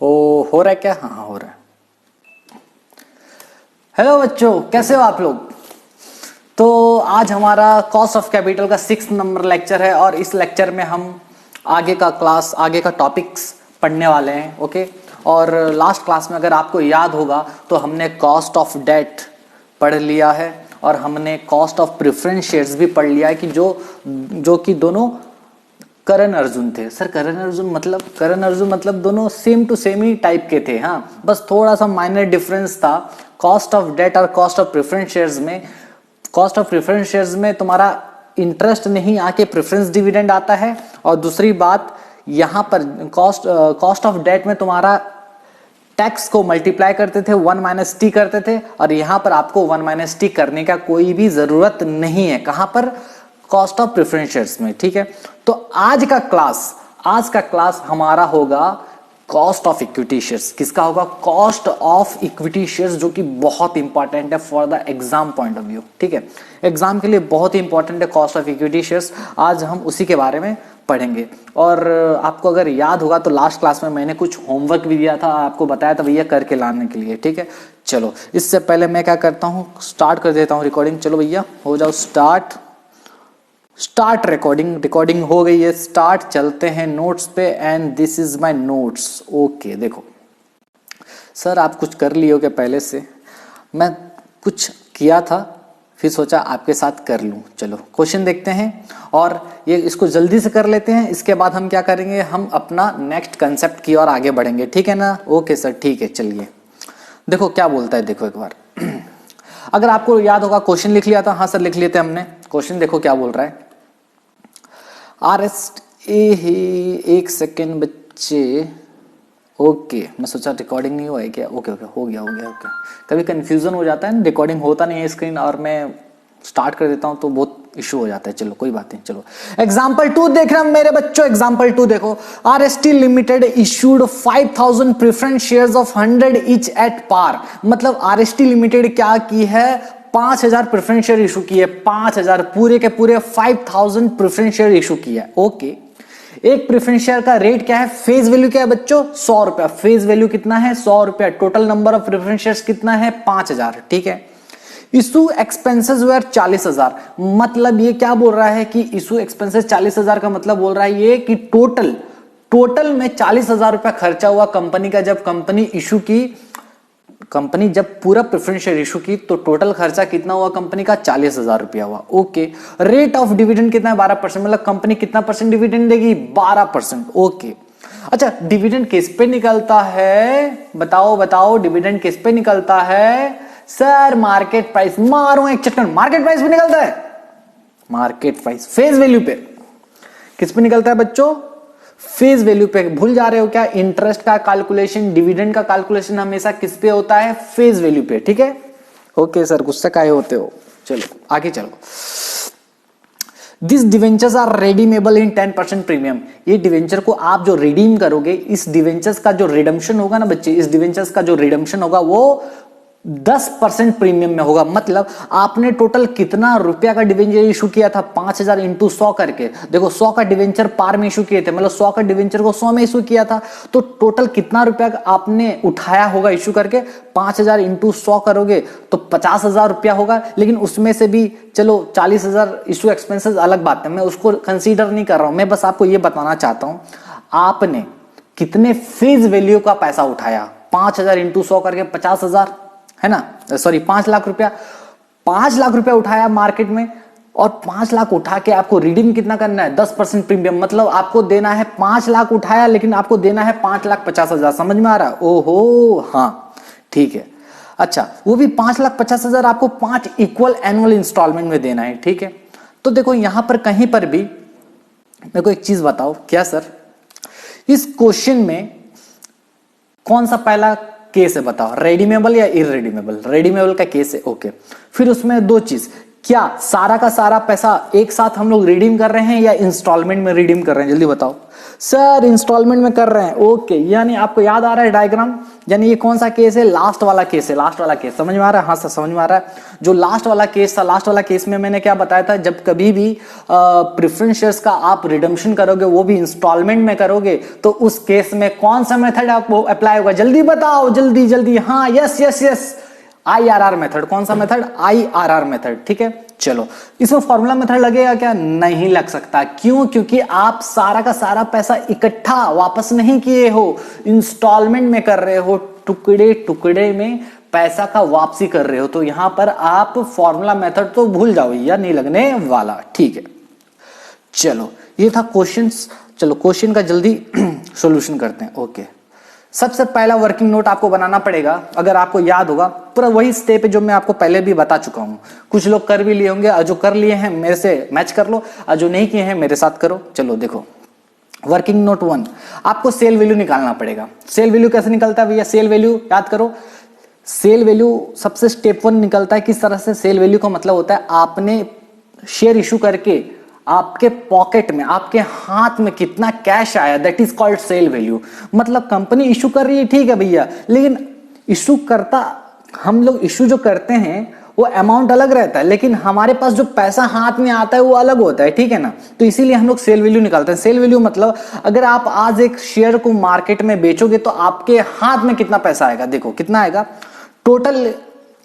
हो रहा है क्या? हाँ हो रहा है। हेलो बच्चों, कैसे हो आप लोग? तो आज हमारा कॉस्ट ऑफ कैपिटल का 6 नंबर लेक्चर है और इस लेक्चर में हम आगे का टॉपिक्स पढ़ने वाले हैं। ओके, और लास्ट क्लास में अगर आपको याद होगा तो हमने कॉस्ट ऑफ डेट पढ़ लिया है और हमने कॉस्ट ऑफ प्रेफरेंस शेयर्स भी पढ़ लिया है कि जो कि दोनों करण अर्जुन थे। सर करण अर्जुन मतलब दोनों सेम टू सेम ही टाइप के थे। हाँ, बस थोड़ा सा माइनर डिफरेंस था कॉस्ट ऑफ डेट और कॉस्ट ऑफ प्रेफरेंस शेयर्स में। कॉस्ट ऑफ प्रेफरेंस शेयर्स में तुम्हारा इंटरेस्ट नहीं आके प्रेफरेंस डिविडेंड आता है, और दूसरी बात यहाँ पर कॉस्ट ऑफ डेट में तुम्हारा टैक्स को मल्टीप्लाई करते थे, 1 - t करते थे, और यहाँ पर आपको 1 - t करने का कोई भी जरूरत नहीं है। कहां पर? कॉस्ट ऑफ प्रेफरेंस शेयर्स में। ठीक है, तो आज का क्लास हमारा होगा कॉस्ट ऑफ इक्विटी शेयर्स। किसका होगा? कॉस्ट ऑफ इक्विटी शेयर्स, जो कि बहुत इंपॉर्टेंट है for the exam point of view. ठीक है, एग्जाम के लिए बहुत ही इंपॉर्टेंट है कॉस्ट ऑफ इक्विटी शेयर्स। आज हम उसी के बारे में पढ़ेंगे। और आपको अगर याद होगा तो लास्ट क्लास में मैंने कुछ होमवर्क भी दिया था, आपको बताया था भैया करके लाने के लिए। ठीक है, चलो इससे पहले मैं क्या करता हूँ, स्टार्ट कर देता हूँ रिकॉर्डिंग। चलो भैया हो जाओ स्टार्ट रिकॉर्डिंग हो गई है स्टार्ट। चलते हैं नोट्स पे, and this is my notes. Okay, देखो सर आप कुछ कर लिए हो क्या पहले से? मैं कुछ किया था, फिर सोचा आपके साथ कर लूं। चलो क्वेश्चन देखते हैं और ये इसको जल्दी से कर लेते हैं। इसके बाद हम क्या करेंगे, हम अपना नेक्स्ट कंसेप्ट की ओर आगे बढ़ेंगे। ठीक है ना? ओके सर, ठीक है। चलिए देखो क्या बोलता है, देखो एक बार अगर आपको याद होगा क्वेश्चन लिख लिया था। हाँ सर लिख लिए थे हमने। क्वेश्चन देखो क्या बोल रहा है। एक सेकेंड बच्चे। ओके, मैं सोचा रिकॉर्डिंग नहीं हुआ है क्या? ओके हो गया। ओके, कभी कंफ्यूजन हो जाता है ना, रिकॉर्डिंग होता नहीं है स्क्रीन और मैं स्टार्ट कर देता हूं तो बहुत इशू हो जाता है। चलो कोई बात नहीं। चलो एग्जाम्पल 2 देख रहे हैं मेरे बच्चों। एग्जाम्पल 2 देखो। RST limited issued 5000 preference shares of 100 each at par. मतलब RST लिमिटेड क्या की है, 5000 प्रेफरेंस शेयर इशू की है। 5000 पूरे के पूरे 5000 प्रेफरेंस शेयर इशू किया है। ओके, एक प्रेफरेंस शेयर का रेट क्या है, फेस वैल्यू क्या है बच्चों? 100 रुपया। फेस वैल्यू कितना है? 100 रुपया। Total number of preference shares कितना है? 5000। ठीक है, इशू एक्सपेंसेस वेर 40000। मतलब ये क्या बोल रहा है कि इशू एक्सपेंसेस 40000 का मतलब बोल रहा है ये कि टोटल में 40000 रुपया खर्चा हुआ कंपनी का। जब कंपनी जब पूरा प्रेफरेंस शेयर इशू की तो टोटल खर्चा कितना हुआ कंपनी का? 40000 रुपया हुआ। ओके, रेट ऑफ डिविडेंड कितना है? 12%। मतलब कंपनी कितना परसेंट डिविडेंड देगी? 12%। ओके, अच्छा डिविडेंड किस पे निकलता है? बताओ डिविडेंड किस पे निकलता है? Sir market price. मारो एक चक्कर, मार्केट प्राइस पे निकलता है। मार्केट प्राइस फेस वैल्यू पे किस पे निकलता है बच्चों? फेस वैल्यू पे भूल जा रहे हो क्या? इंटरेस्ट का कैलकुलेशन, डिविडेंड का कैलकुलेशन हमेशा किस पे होता है? फेस वैल्यू पे, ठीक है? ओके सर, गुस्सा काहे होते हो? चलो आगे चलो। This debentures are redeemable in 10% premium. ये डिवेंचर को आप जो रिडीम करोगे, इस डिवेंचर्स का जो रिडम्पशन होगा ना बच्चे, इस डिवेंचर्स का जो रिडम्पशन होगा वो 10% प्रीमियम में होगा। मतलब आपने टोटल कितना रुपया का डिवेंचर इशू किया था? 5000 इंटू 100 करके। देखो 100 का डिवेंचर पार में इशू किए थे, मतलब 100 का डिवेंचर को 100 में इशू किया था, तो टोटल कितना रुपया आपने उठाया होगा इशू करके? 5000 इंटू 100 करोगे तो 50,000 रुपया होगा। लेकिन उसमें से भी चलो 40,000 इशू एक्सपेंसेस अलग बात है, मैं उसको कंसीडर नहीं कर रहा हूं। मैं बस आपको ये बताना चाहता हूं आपने कितने फेस वैल्यू का पैसा उठाया। 5000 इंटू 100 करके 50,000 है ना, सॉरी 5 लाख रुपया। 5 लाख रुपया उठाया मार्केट में, और 5 लाख उठा के आपको रिडीम कितना करना है? 10% प्रीमियम। मतलब आपको देना है 5 लाख उठाया, लेकिन आपको देना है 5,50,000। समझ में आ रहा है? ओहो हाँ ठीक है। अच्छा, वो भी 5,50,000 आपको 5 इक्वल एनुअल इंस्टॉलमेंट में देना है, ठीक है? तो देखो यहां पर कहीं पर भी मेरे को एक चीज बताओ, क्या सर इस क्वेश्चन में कौन सा पहला केस है बताओ, रेडीमेबल या इरेडीमेबल? रेडीमेबल का केस है, ओके। फिर उसमें दो चीज, क्या सारा का सारा पैसा एक साथ हम लोग रिडीम कर रहे हैं या इंस्टॉलमेंट में रिडीम कर रहे हैं? जल्दी बताओ। सर इंस्टॉलमेंट में कर रहे हैं, ओके। यानी आपको याद आ रहा है डायग्राम? यानी ये कौन सा केस है? लास्ट वाला केस है। लास्ट वाला केस समझ में आ रहा है? हाँ सर समझ में आ रहा है। जो लास्ट वाला केस था, लास्ट वाला केस में मैंने क्या बताया था? जब कभी भी प्रेफरेंस शेयर्स का आप रिडम्पशन करोगे, वो भी इंस्टॉलमेंट में करोगे, तो उस केस में कौन सा मेथड आपको अप्लाई होगा? जल्दी बताओ, जल्दी जल्दी। हाँ yes yes yes, IRR method. कौन सा मेथड? IRR मेथड, ठीक है। चलो, इसमें फॉर्मूला मेथड लगेगा क्या? नहीं लग सकता। क्यों? क्योंकि आप सारा का सारा पैसा इकट्ठा वापस नहीं किए हो, इंस्टॉलमेंट में कर रहे हो, टुकड़े टुकड़े में पैसा का वापसी कर रहे हो। तो यहां पर आप फॉर्मूला मेथड तो भूल जाओ, या नहीं लगने वाला, ठीक है। चलो ये था क्वेश्चंस। चलो क्वेश्चन का जल्दी सॉल्यूशन करते हैं, ओके। सबसे पहला वर्किंग नोट आपको बनाना पड़ेगा, अगर आपको याद होगा पूरा वही स्टेप है जो मैं आपको पहले भी बता चुका हूं। कुछ लोग कर भी लिए होंगे, और जो कर लिए हैं मेरे से मैच कर लो, और जो नहीं किए हैं मेरे साथ करो। चलो देखो, वर्किंग नोट 1, आपको सेल वैल्यू निकालना पड़ेगा। सेल वैल्यू कैसे निकलता है भैया? सेल वैल्यू याद करो। सेल वैल्यू सबसे स्टेप 1 निकलता है। किस तरह से? सेल वैल्यू का मतलब होता है आपने शेयर इशू करके आपके पॉकेट में, आपके हाथ में कितना कैश आया, that is called sale value. मतलब कंपनी इशू कर रही है, ठीक है भैया, लेकिन इशू करता, हम लोग इशू जो करते हैं वो अमाउंट अलग रहता है, लेकिन हमारे पास जो पैसा हाथ में आता है वो अलग होता है, ठीक है ना? तो इसीलिए हम लोग सेल वैल्यू निकालते हैं। सेल वैल्यू मतलब अगर आप आज एक शेयर को मार्केट में बेचोगे तो आपके हाथ में कितना पैसा आएगा। देखो कितना आएगा, टोटल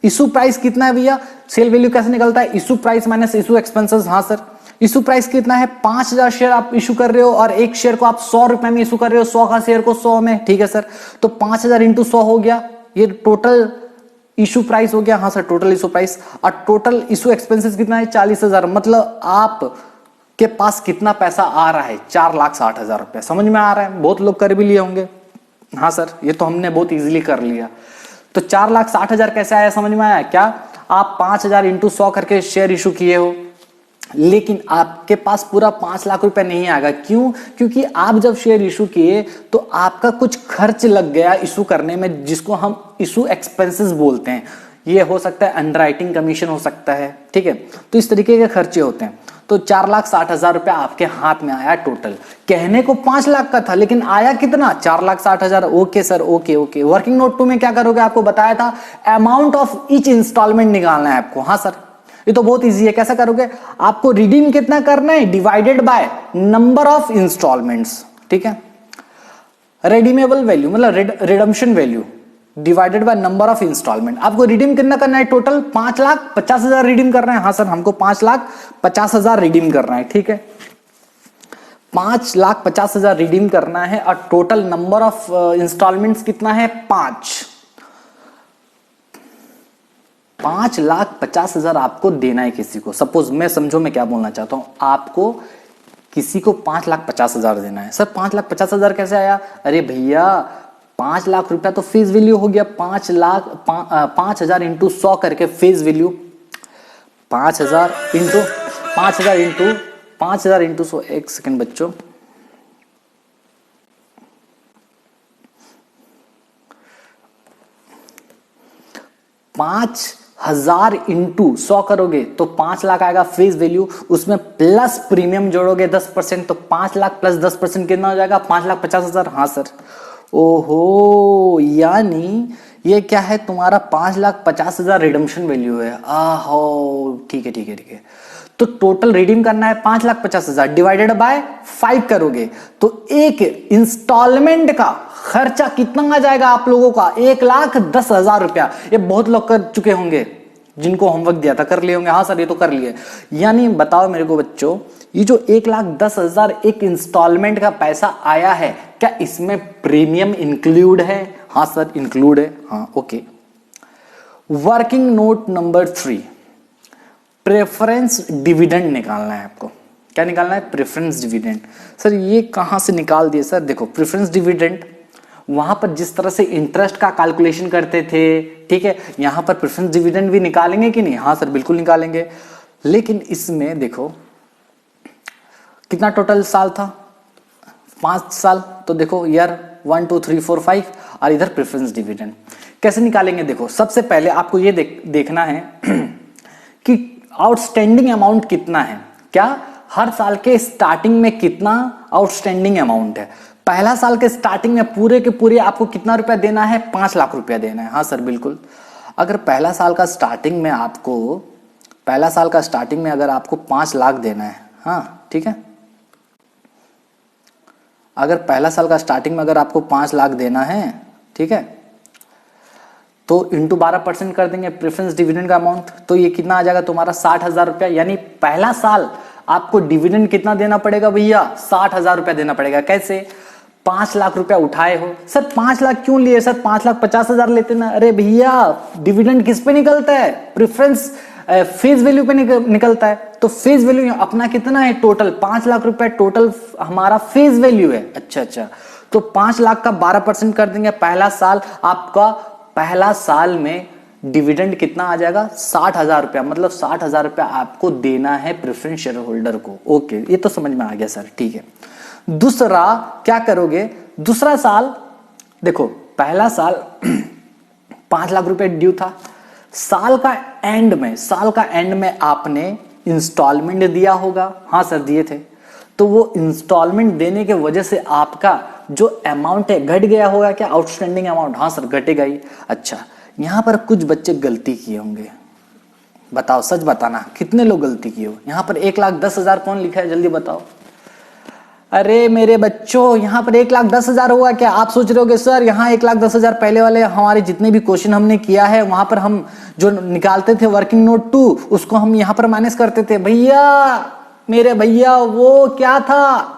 इशू प्राइस कितना है भैया? सेल वैल्यू कैसे निकलता है? Issue price minus issue expenses. हाँ सर, इशू प्राइस कितना है? 5000 शेयर आप इशू कर रहे हो, और एक शेयर को आप 100 रुपए में इशू कर रहे हो, 100 का शेयर को 100 में, ठीक है सर। तो 5000 इंटू 100 हो गया, ये टोटल इशू प्राइस हो गया। हाँ सर, टोटल इशू प्राइस। और टोटल इशू एक्सपेंसेस कितना है? 40,000। मतलब आप के पास कितना पैसा आ रहा है? 4,60,000 रुपया। समझ में आ रहा है? बहुत लोग कर भी लिए होंगे। हाँ सर, ये तो हमने बहुत इजीली कर लिया। तो 4,60,000 कैसे आया? समझ में आया क्या? आप 5000 इंटू 100 करके शेयर इशू किए हो, लेकिन आपके पास पूरा 5 लाख रुपए नहीं आएगा। क्यों? क्योंकि आप जब शेयर इशू किए तो आपका कुछ खर्च लग गया इशू करने में, जिसको हम इशू एक्सपेंसेस बोलते हैं। ये हो सकता है अंडरराइटिंग कमीशन हो सकता है, ठीक है। तो इस तरीके के खर्चे होते हैं। तो 4,60,000 रुपया आपके हाथ में आया टोटल। कहने को 5 लाख का था, लेकिन आया कितना? 4,60,000। Okay sir, okay okay. Working note 2 में क्या करोगे? आपको बताया था अमाउंट ऑफ ईच इंस्टॉलमेंट निकालना है आपको। हाँ सर, ये तो बहुत इजी है। कैसा करोगे? आपको रिडीम कितना करना है? Divided by number of instalments, ठीक है। रिडीमेबल वैल्यू मतलब redemption value divided by number of instalment. आपको रिडीम कितना करना है? टोटल 5,50,000 रिडीम करना है। हाँ सर, हमको 5,50,000 रिडीम करना है, ठीक है। 5,50,000 रिडीम करना है, और टोटल नंबर ऑफ इंस्टॉलमेंट्स कितना है? 5,50,000 आपको देना है किसी को। सपोज मैं, समझो मैं क्या बोलना चाहता हूं, आपको किसी को 5,50,000 देना है। सर 5,50,000 कैसे आया? अरे भैया 5 लाख रुपया तो फेस वैल्यू हो गया। 5,00,000 इंटू 100 करके फेस वैल्यू 5,000 इंटू 100। एक सेकंड बच्चों, 5,000 इंटू 100 करोगे तो 5 लाख आएगा फेस वैल्यू, उसमें प्लस प्रीमियम जोड़ोगे 10%, तो 5 लाख प्लस 10% कितना हो जाएगा? 5,50,000। हाँ सर। ओहो, यानी ये क्या है तुम्हारा? 5,50,000 रिडम्पशन वैल्यू है। आहो, ठीक है ठीक है ठीक है। तो टोटल रिडीम करना है 5,50,000 डिवाइडेड बाय 5 करोगे तो एक इंस्टॉलमेंट का खर्चा कितना आ जाएगा आप लोगों का? 1,10,000 रुपया। ये बहुत लोग कर चुके होंगे, जिनको होमवर्क दिया था कर लिए होंगे। हाँ सर ये तो कर लिए। यानी बताओ मेरे को बच्चों, ये जो 1,10,000 एक इंस्टॉलमेंट का पैसा आया है, क्या इसमें प्रीमियम इंक्लूड है? हाँ सर इंक्लूड है। हाँ okay. Working note number 3, preference dividend निकालना है आपको। क्या निकालना है? Preference dividend. सर ये कहां से निकाल दिए सर? देखो प्रेफरेंस डिविडेंड वहां पर जिस तरह से इंटरेस्ट का कैलकुलेशन करते थे, ठीक है, यहां पर प्रेफरेंस डिविडेंड भी निकालेंगे कि नहीं? हाँ सर बिल्कुल निकालेंगे। लेकिन इसमें देखो कितना टोटल साल था? 5 साल। तो देखो ईयर 1 2 3 4 5 और इधर प्रेफरेंस डिविडेंड कैसे निकालेंगे? देखो सबसे पहले आपको ये देखना है कि आउटस्टैंडिंग अमाउंट कितना है। क्या हर साल के स्टार्टिंग में कितना आउटस्टैंडिंग अमाउंट है? पहला साल के स्टार्टिंग में पूरे के पूरे आपको कितना रुपया देना है? 5 लाख रुपया देना है। हाँ सर बिल्कुल। अगर पहला साल का स्टार्टिंग में अगर आपको 5 लाख देना है, हाँ ठीक है, अगर पहला साल का स्टार्टिंग में अगर आपको 5 लाख देना है, ठीक है, तो इंटू 12% कर देंगे प्रेफरेंस डिविडेंड का अमाउंट, तो ये कितना आ जाएगा तुम्हारा? 60,000 रुपया। यानी पहला साल आपको डिविडेंड कितना देना पड़ेगा भैया? 60,000 रुपया देना पड़ेगा। कैसे? 5 लाख रुपया उठाए हो। सर 5 लाख क्यों लिए सर? 5,50,000 लेते ना। अरे भैया डिविडेंड किस पे निकलता है? प्रेफरेंस फेस वैल्यू पे निकलता है। तो फेस वैल्यू अपना कितना है? टोटल 5 लाख रुपया टोटल हमारा फेस वैल्यू है। अच्छा, तो 5 लाख का 12% कर देंगे। पहला साल आपका, पहला साल में डिविडेंड कितना आ जाएगा? 60,000 रुपया। मतलब 60,000 रुपया आपको देना है प्रेफरेंस शेयर होल्डर को। ओके ये तो समझ में आ गया सर, ठीक है। दूसरा क्या करोगे? दूसरा साल देखो, पहला साल 5 लाख रुपए ड्यू था। साल का एंड में आपने इंस्टॉलमेंट दिया होगा। हाँ सर दिए थे। तो वो इंस्टॉलमेंट देने के वजह से आपका जो अमाउंट है घट गया होगा। क्या? Outstanding amount. हाँ सर घटेगा ही। अच्छा, यहां पर कुछ बच्चे गलती किए होंगे। बताओ, सच बताना, कितने लोग गलती किए हो? यहां पर 1,10,000 कौन लिखा है? जल्दी बताओ। अरे मेरे बच्चों, यहां पर 1,10,000 होगा क्या? आप सोच रहे होगे सर यहां 1,10,000 पहले वाले हमारे जितने भी क्वेश्चन हमने किया है वहां पर हम जो निकालते थे वर्किंग नोट 2 उसको हम यहां पर माइनस करते थे। भैया मेरे भैया, वो क्या था,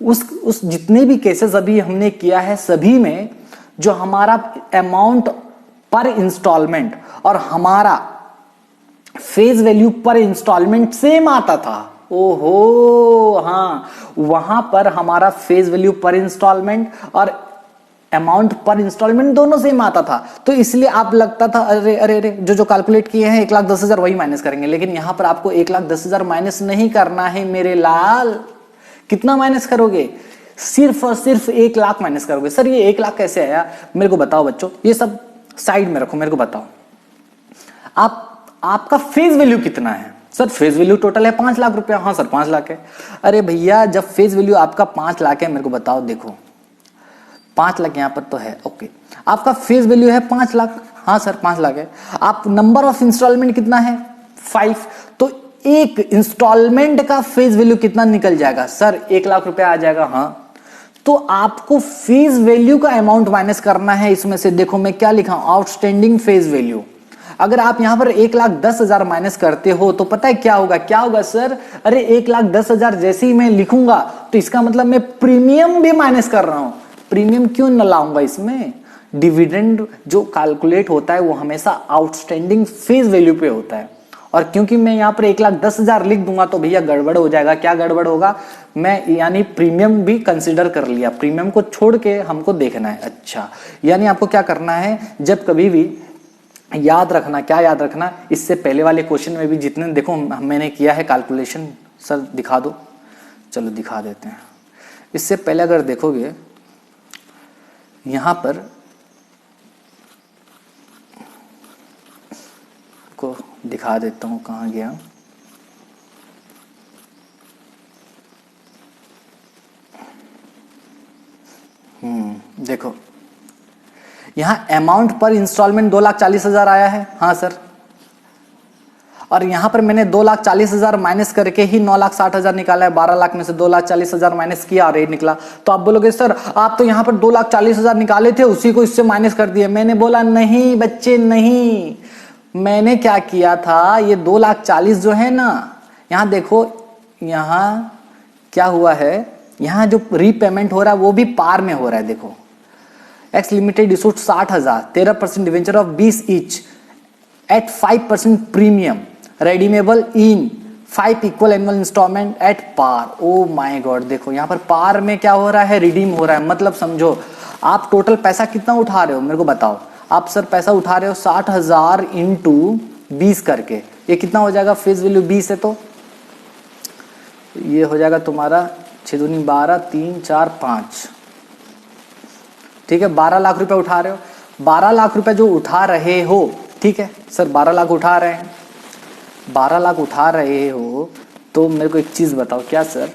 उस जितने भी केसेस अभी हमने किया है सभी में जो हमारा अमाउंट पर इंस्टॉलमेंट और हमारा फेस वैल्यू पर इंस्टॉलमेंट सेम आता था। ओहो हाँ, वहां पर हमारा फेस वैल्यू पर इंस्टॉलमेंट और अमाउंट पर इंस्टॉलमेंट दोनों सेम आता था। तो इसलिए आप लगता था अरे अरे अरे जो कैलकुलेट किए हैं 1,10,000 वही माइनस करेंगे। लेकिन यहां पर आपको 1,10,000 माइनस नहीं करना है मेरे लाल। कितना माइनस करोगे? सिर्फ और सिर्फ 1 लाख माइनस करोगे। सर ये 1 लाख कैसे आया? मेरे को बताओ बच्चों, ये सब साइड में रखो, मेरे को बताओ आपका फेस वैल्यू कितना है? सर फेस वैल्यू टोटल है 5 लाख रुपया। हाँ सर 5 लाख है। अरे भैया जब फेस वैल्यू आपका 5 लाख है, मेरे को बताओ, देखो 5 लाख यहां पर तो है, ओके, आपका फेस वैल्यू है 5 लाख। हाँ सर 5 लाख है। आप नंबर ऑफ इंस्टॉलमेंट कितना है? 5। तो एक इंस्टॉलमेंट का फेस वैल्यू कितना निकल जाएगा? सर 1 लाख रुपया आ जाएगा। हाँ, तो आपको फेस वैल्यू का अमाउंट माइनस करना है इसमें से। देखो मैं क्या लिखा हूं, आउटस्टैंडिंग फेस वैल्यू। अगर आप यहां पर 1,10,000 माइनस करते हो तो पता है क्या होगा? क्या होगा सर? अरे 1,10,000 जैसे ही मैं लिखूंगा तो इसका मतलब मैं प्रीमियम भी माइनस कर रहा हूं। प्रीमियम क्यों न लाऊंगा इसमें? डिविडेंड जो कैलकुलेट होता है वो हमेशा आउटस्टैंडिंग फेस वैल्यू पे होता है। और क्योंकि मैं यहाँ पर 1,10,000 लिख दूंगा तो भैया गड़बड़ हो जाएगा। क्या गड़बड़ होगा? मैं यानी प्रीमियम भी कंसिडर कर लिया, प्रीमियम को छोड़ के हमको देखना है। अच्छा, यानी आपको क्या करना है, जब कभी भी याद रखना, क्या याद रखना, इससे पहले वाले क्वेश्चन में भी जितने देखो मैंने किया है कैलकुलेशन। सर दिखा दो, चलो दिखा देते हैं। इससे पहले अगर देखोगे यहां पर आपको दिखा देता हूँ कहाँ गया। देखो यहाँ अमाउंट पर इंस्टॉलमेंट 2,40,000 आया है, हाँ सर। और यहाँ पर मैंने 2,40,000 माइनस करके ही 9,60,000 निकाला है। 12 लाख में से 2,40,000 माइनस किया और ये निकला। तो आप बोलोगे सर आप तो यहाँ पर 2,40,000 निकाले थे, उसी को इससे माइनस कर दिया। मैंने बोला नहीं बच्चे नहीं, मैंने क्या किया था, ये 2,40,000 जो है ना, यहाँ देखो यहाँ क्या हुआ है, यहाँ जो रीपेमेंट हो रहा है वो भी पार में हो रहा है। देखो X limited issued 60,000, 13% debenture of 20 each at 5% premium, redeemable in 5 equal annual instalment at par. Oh my God, देखो यहाँ पर पार में क्या हो रहा है, रिडीम हो रहा है। मतलब समझो आप टोटल पैसा कितना उठा रहे हो मेरे को बताओ। आप सर पैसा उठा रहे हो 60,000 इंटू 20 करके, ये कितना हो जाएगा, फेस वैल्यू 20 है तो ये हो जाएगा तुम्हारा 6 दूनी 12, 3 4 5, ठीक है। 12 लाख रुपए उठा रहे हो। 12 लाख रुपए जो उठा रहे हो, ठीक है सर 12 लाख उठा रहे हैं, 12 लाख उठा रहे हो तो मेरे को एक चीज बताओ, क्या सर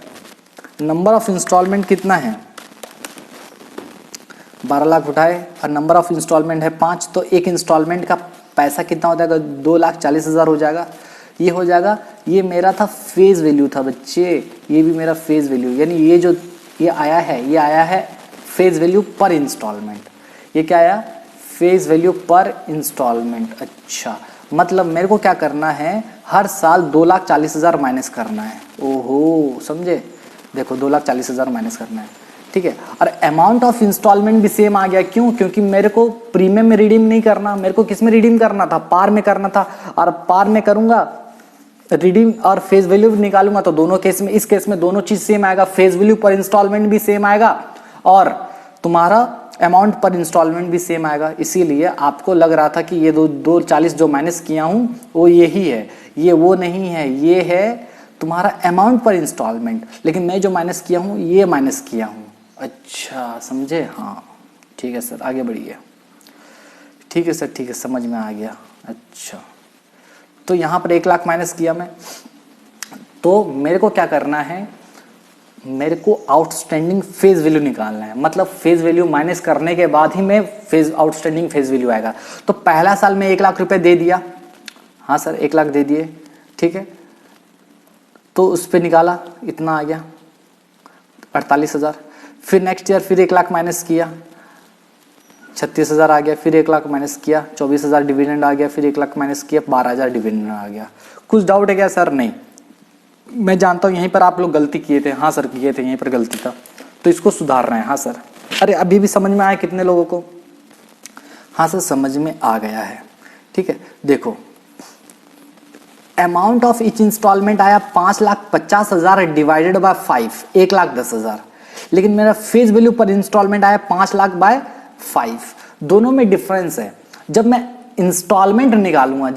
नंबर ऑफ इंस्टॉलमेंट कितना है। 12 लाख उठाए और नंबर ऑफ इंस्टॉलमेंट है 5, तो एक इंस्टॉलमेंट का पैसा कितना हो जाएगा, 2,40,000 हो जाएगा। ये हो जाएगा, ये मेरा था फेज वैल्यू था बच्चे, ये भी मेरा फेज वैल्यू, यानी ये जो ये आया है, ये आया है फेज वैल्यू पर इंस्टॉलमेंट। ये क्या आया, फेज वैल्यू पर इंस्टॉलमेंट। अच्छा मतलब मेरे को क्या करना है, हर साल 2,40,000 माइनस करना है। ओहो समझे, देखो 2,40,000 माइनस करना है, ठीक है। और अमाउंट ऑफ इंस्टॉलमेंट भी सेम आ गया, क्यों, क्योंकि मेरे को प्रीमियम में रिडीम नहीं करना, मेरे को किस में रिडीम करना था, पार में करना था। और पार में करूंगा रिडीम और फेज वैल्यू निकालूंगा तो दोनों केस में, इस केस में दोनों चीज सेम आएगा, फेज वैल्यू पर इंस्टॉलमेंट भी सेम आएगा और तुम्हारा अमाउंट पर इंस्टॉलमेंट भी सेम आएगा। इसीलिए आपको लग रहा था कि ये 2,40 जो माइनस किया हूं वो यही है, ये वो नहीं है, ये है तुम्हारा अमाउंट पर इंस्टॉलमेंट, लेकिन मैं जो माइनस किया हूं ये माइनस किया हूं। अच्छा समझे, हाँ ठीक है सर आगे बढ़िए। ठीक है सर, ठीक है समझ में आ गया। अच्छा तो यहां पर 1 लाख माइनस किया मैं, तो मेरे को क्या करना है, मेरे को आउटस्टैंडिंग फेज वैल्यू निकालना है। मतलब फेज वैल्यू माइनस करने के बाद ही मैं फेज आउटस्टैंडिंग फेज वैल्यू आएगा। तो पहला साल में 1 लाख रुपए दे दिया, हाँ सर 1 लाख दे दिए, ठीक है। तो उस पर निकाला, इतना आ गया 48,000। फिर नेक्स्ट ईयर फिर 1 लाख माइनस किया, 36,000 आ गया। फिर 1 लाख माइनस किया, 24,000 डिविडेंड आ गया। फिर 1 लाख माइनस किया, 12,000 डिविडेंड आ गया। कुछ डाउट है क्या सर? नहीं, मैं जानता हूं यहीं पर आप लोग गलती किए थे। हाँ सर किए थे, यहीं पर गलती था, तो इसको सुधारना है। हाँ सर, अरे अभी भी समझ में आया कितने लोगों को? हाँ सर समझ में आ गया है, ठीक है। देखो अमाउंट ऑफ ईच इंस्टॉलमेंट आया 5,50,000 डिवाइडेड बाय 5, 1,10,000। लेकिन मेरा फेज वैल्यू पर इंस्टॉलमेंट आया 5 लाख बाय 5। दोनों में डिफरेंस है। जब मैं इंस्टॉलमेंट निकालूंगा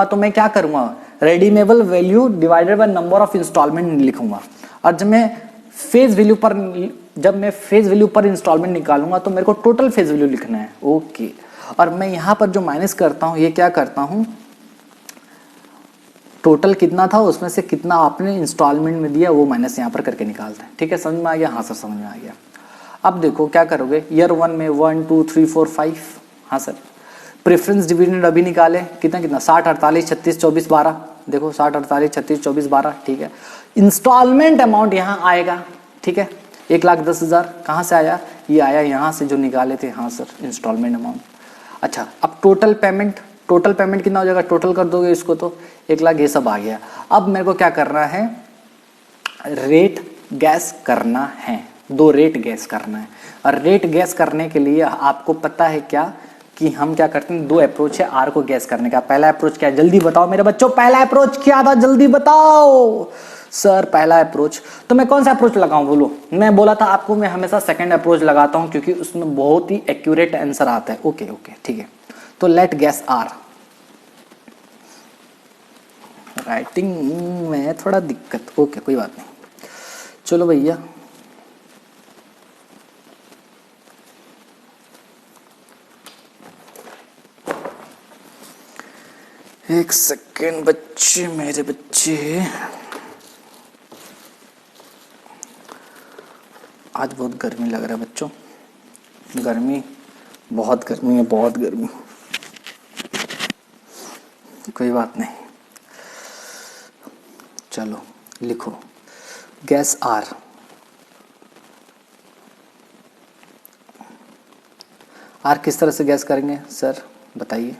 तो मैं क्या करूंगा, redeemable value divided by number of instalment लिखूंगा। और जब मैं फेज वैल्यू पर इंस्टॉलमेंट निकालूंगा तो मेरे को टोटल फेज वैल्यू लिखना है। ओके, और मैं यहां पर जो माइनस करता हूं, ये क्या करता हूं, टोटल कितना था उसमें से कितना आपने इंस्टॉलमेंट में दिया वो माइनस यहाँ पर करके निकालते हैं। ठीक है, समझ में आ गया? हाँ सर समझ में आ गया। अब देखो क्या करोगे, ईयर 1 में 1 2 3 4 5। हाँ सर, प्रेफरेंस डिविडेंड अभी निकाले, कितना कितना 60 48 36 24 12। देखो 60 48 36 24 12, ठीक है। इंस्टॉलमेंट अमाउंट यहाँ आएगा, ठीक है, 1,10,000 कहाँ से आया, ये आया यहाँ से जो निकाले थे। हाँ सर इंस्टॉलमेंट अमाउंट। अच्छा अब टोटल पेमेंट कितना हो जाएगा, टोटल कर दोगे इसको तो 1 लाख, ये सब आ गया। अब मेरे को क्या करना है, रेट गैस करना है, 2 रेट गैस करना है। और रेट गैस करने के लिए आपको पता है क्या कि हम क्या करते हैं, 2 अप्रोच है आर को गैस करने का। पहला अप्रोच क्या है, जल्दी बताओ मेरे बच्चों, पहला अप्रोच क्या था, जल्दी बताओ। सर पहला अप्रोच, तो मैं कौन सा अप्रोच लगाऊं बोलो? मैं बोला था आपको मैं हमेशा सेकंड अप्रोच लगाता हूं क्योंकि उसमें बहुत ही एक्यूरेट आंसर आता है। ओके ठीक है, तो लेट गैस आर। राइटिंग में थोड़ा दिक्कत, ओके कोई बात नहीं, चलो भैया। एक सेकेंड बच्चे, मेरे बच्चे, आज बहुत गर्मी लग रहा है बच्चों, गर्मी, बहुत गर्मी है, बहुत गर्मी। कोई बात नहीं, चलो लिखो गैस आर। आर किस तरह से गैस करेंगे सर, बताइए।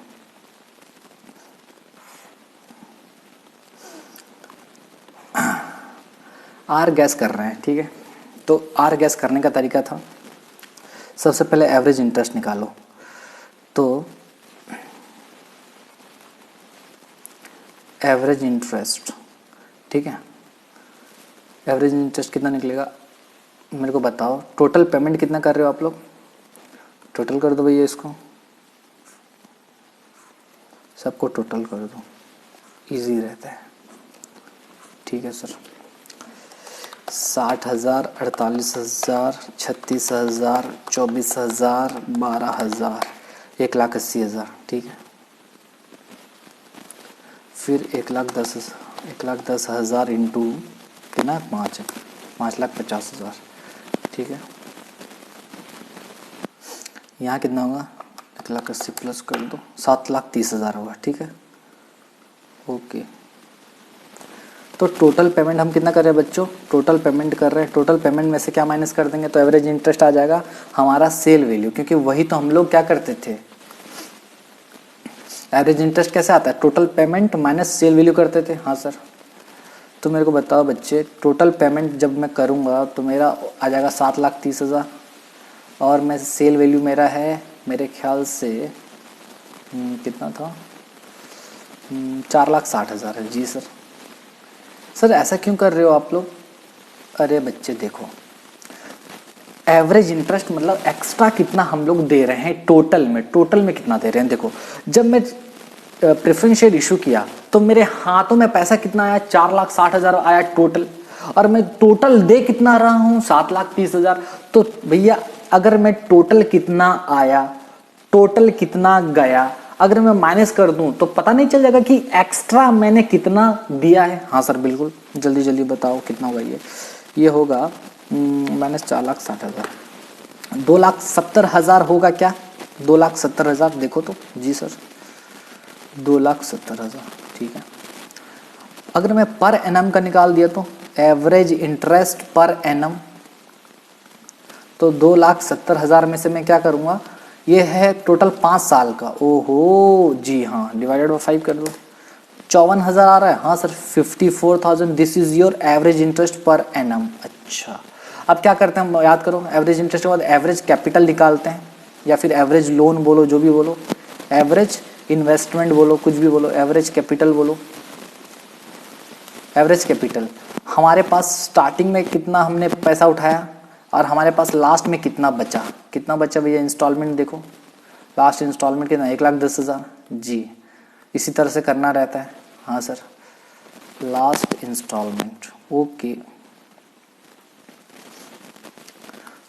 आर गैस कर रहे हैं, ठीक है। तो आर गैस करने का तरीका था, सबसे पहले एवरेज इंटरेस्ट निकालो। तो एवरेज इंटरेस्ट, ठीक है, एवरेज इंटरेस्ट कितना निकलेगा मेरे को बताओ। टोटल पेमेंट कितना कर रहे हो आप लोग, टोटल कर दो भैया, इसको सबको टोटल कर दो, इजी रहता है, ठीक है सर। 60,000, 48,000, 36,000, 24,000, 12,000, 1,80,000, ठीक है। फिर 1,10,000 इंटू कितना, 5,50,000, ठीक है। यहाँ कितना होगा, 1,80,000 प्लस कर दो, 7,30,000 होगा, ठीक है। ओके, तो टोटल पेमेंट हम कितना कर रहे हैं बच्चों, टोटल पेमेंट कर रहे हैं। टोटल पेमेंट में से क्या माइनस कर देंगे, तो एवरेज इंटरेस्ट आ जाएगा हमारा सेल वैल्यू, क्योंकि वही तो हम लोग क्या करते थे, एवरेज इंटरेस्ट कैसे आता है, total payment minus cell value करते थे। हाँ सर, तो मेरे को बताओ बच्चे, टोटल पेमेंट जब मैं करूँगा तो मेरा आ जाएगा 7,30,000, और मैं सेल वैल्यू मेरा है मेरे ख्याल से कितना था, 4,60,000 है। जी सर। सर ऐसा क्यों कर रहे हो आप लोग, अरे बच्चे देखो, एवरेज इंटरेस्ट मतलब एक्स्ट्रा कितना हम लोग दे रहे हैं टोटल में, टोटल में कितना दे रहे हैं। देखो जब मैं प्रेफरेंस शेयर इशू किया तो मेरे हाथों में पैसा कितना आया, 4,60,000 आया टोटल, और मैं टोटल दे कितना रहा हूँ, 7,30,000। तो भैया अगर मैं टोटल कितना आया, टोटल कितना गया, अगर मैं माइनस कर दूं तो पता नहीं चल जाएगा कि एक्स्ट्रा मैंने कितना दिया है। हाँ सर बिल्कुल, जल्दी जल्दी बताओ कितना होगा ये होगा माइनस 4,60,000, 2,70,000 होगा क्या, 2,70,000 देखो तो। जी सर 2,70,000, ठीक है। अगर मैं पर एनम का निकाल दिया तो एवरेज इंटरेस्ट पर एनम, तो 2,70,000 में से मैं क्या करूँगा, ये है टोटल 5 साल का। ओहो जी हाँ, डिवाइडेड बाई 5 कर दो, 54,000 आ रहा है। हाँ sir 54,000, this is your average interest per annum. अच्छा, अब क्या करते हैं हम, याद करो, एवरेज इंटरेस्ट के बाद एवरेज कैपिटल निकालते हैं, या फिर एवरेज लोन बोलो, जो भी बोलो, एवरेज इन्वेस्टमेंट बोलो, कुछ भी बोलो, एवरेज कैपिटल बोलो। एवरेज कैपिटल, हमारे पास स्टार्टिंग में कितना हमने पैसा उठाया और हमारे पास लास्ट में कितना बचा, कितना बचा भैया, इंस्टॉलमेंट देखो, लास्ट इंस्टॉलमेंट कितना, 1,10,000। जी इसी तरह से करना रहता है। हाँ सर, लास्ट इंस्टॉलमेंट, ओके।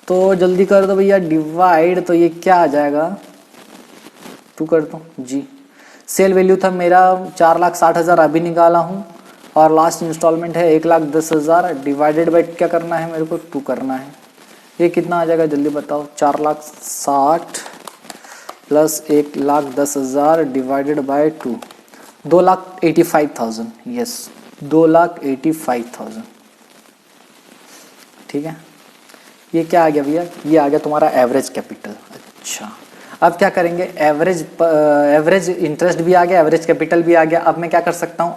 तो जल्दी कर दो भैया डिवाइड, तो ये क्या आ जाएगा, 2 कर दो। जी सेल वैल्यू था मेरा 4,60,000 अभी निकाला हूँ, और लास्ट इंस्टॉलमेंट है 1,10,000, डिवाइडेड बाई क्या करना है मेरे को, 2 करना है। ये कितना आ जाएगा जल्दी बताओ, 4,60,000 प्लस 1,10,000 डिवाइडेड बाई 2, 2,85,000। यस 2,85,000, ठीक है। ये क्या आ गया भैया, ये आ गया तुम्हारा एवरेज कैपिटल। अच्छा, अब क्या करेंगे, एवरेज इंटरेस्ट भी आ गया, एवरेज कैपिटल भी आ गया। अब मैं क्या कर सकता हूँ,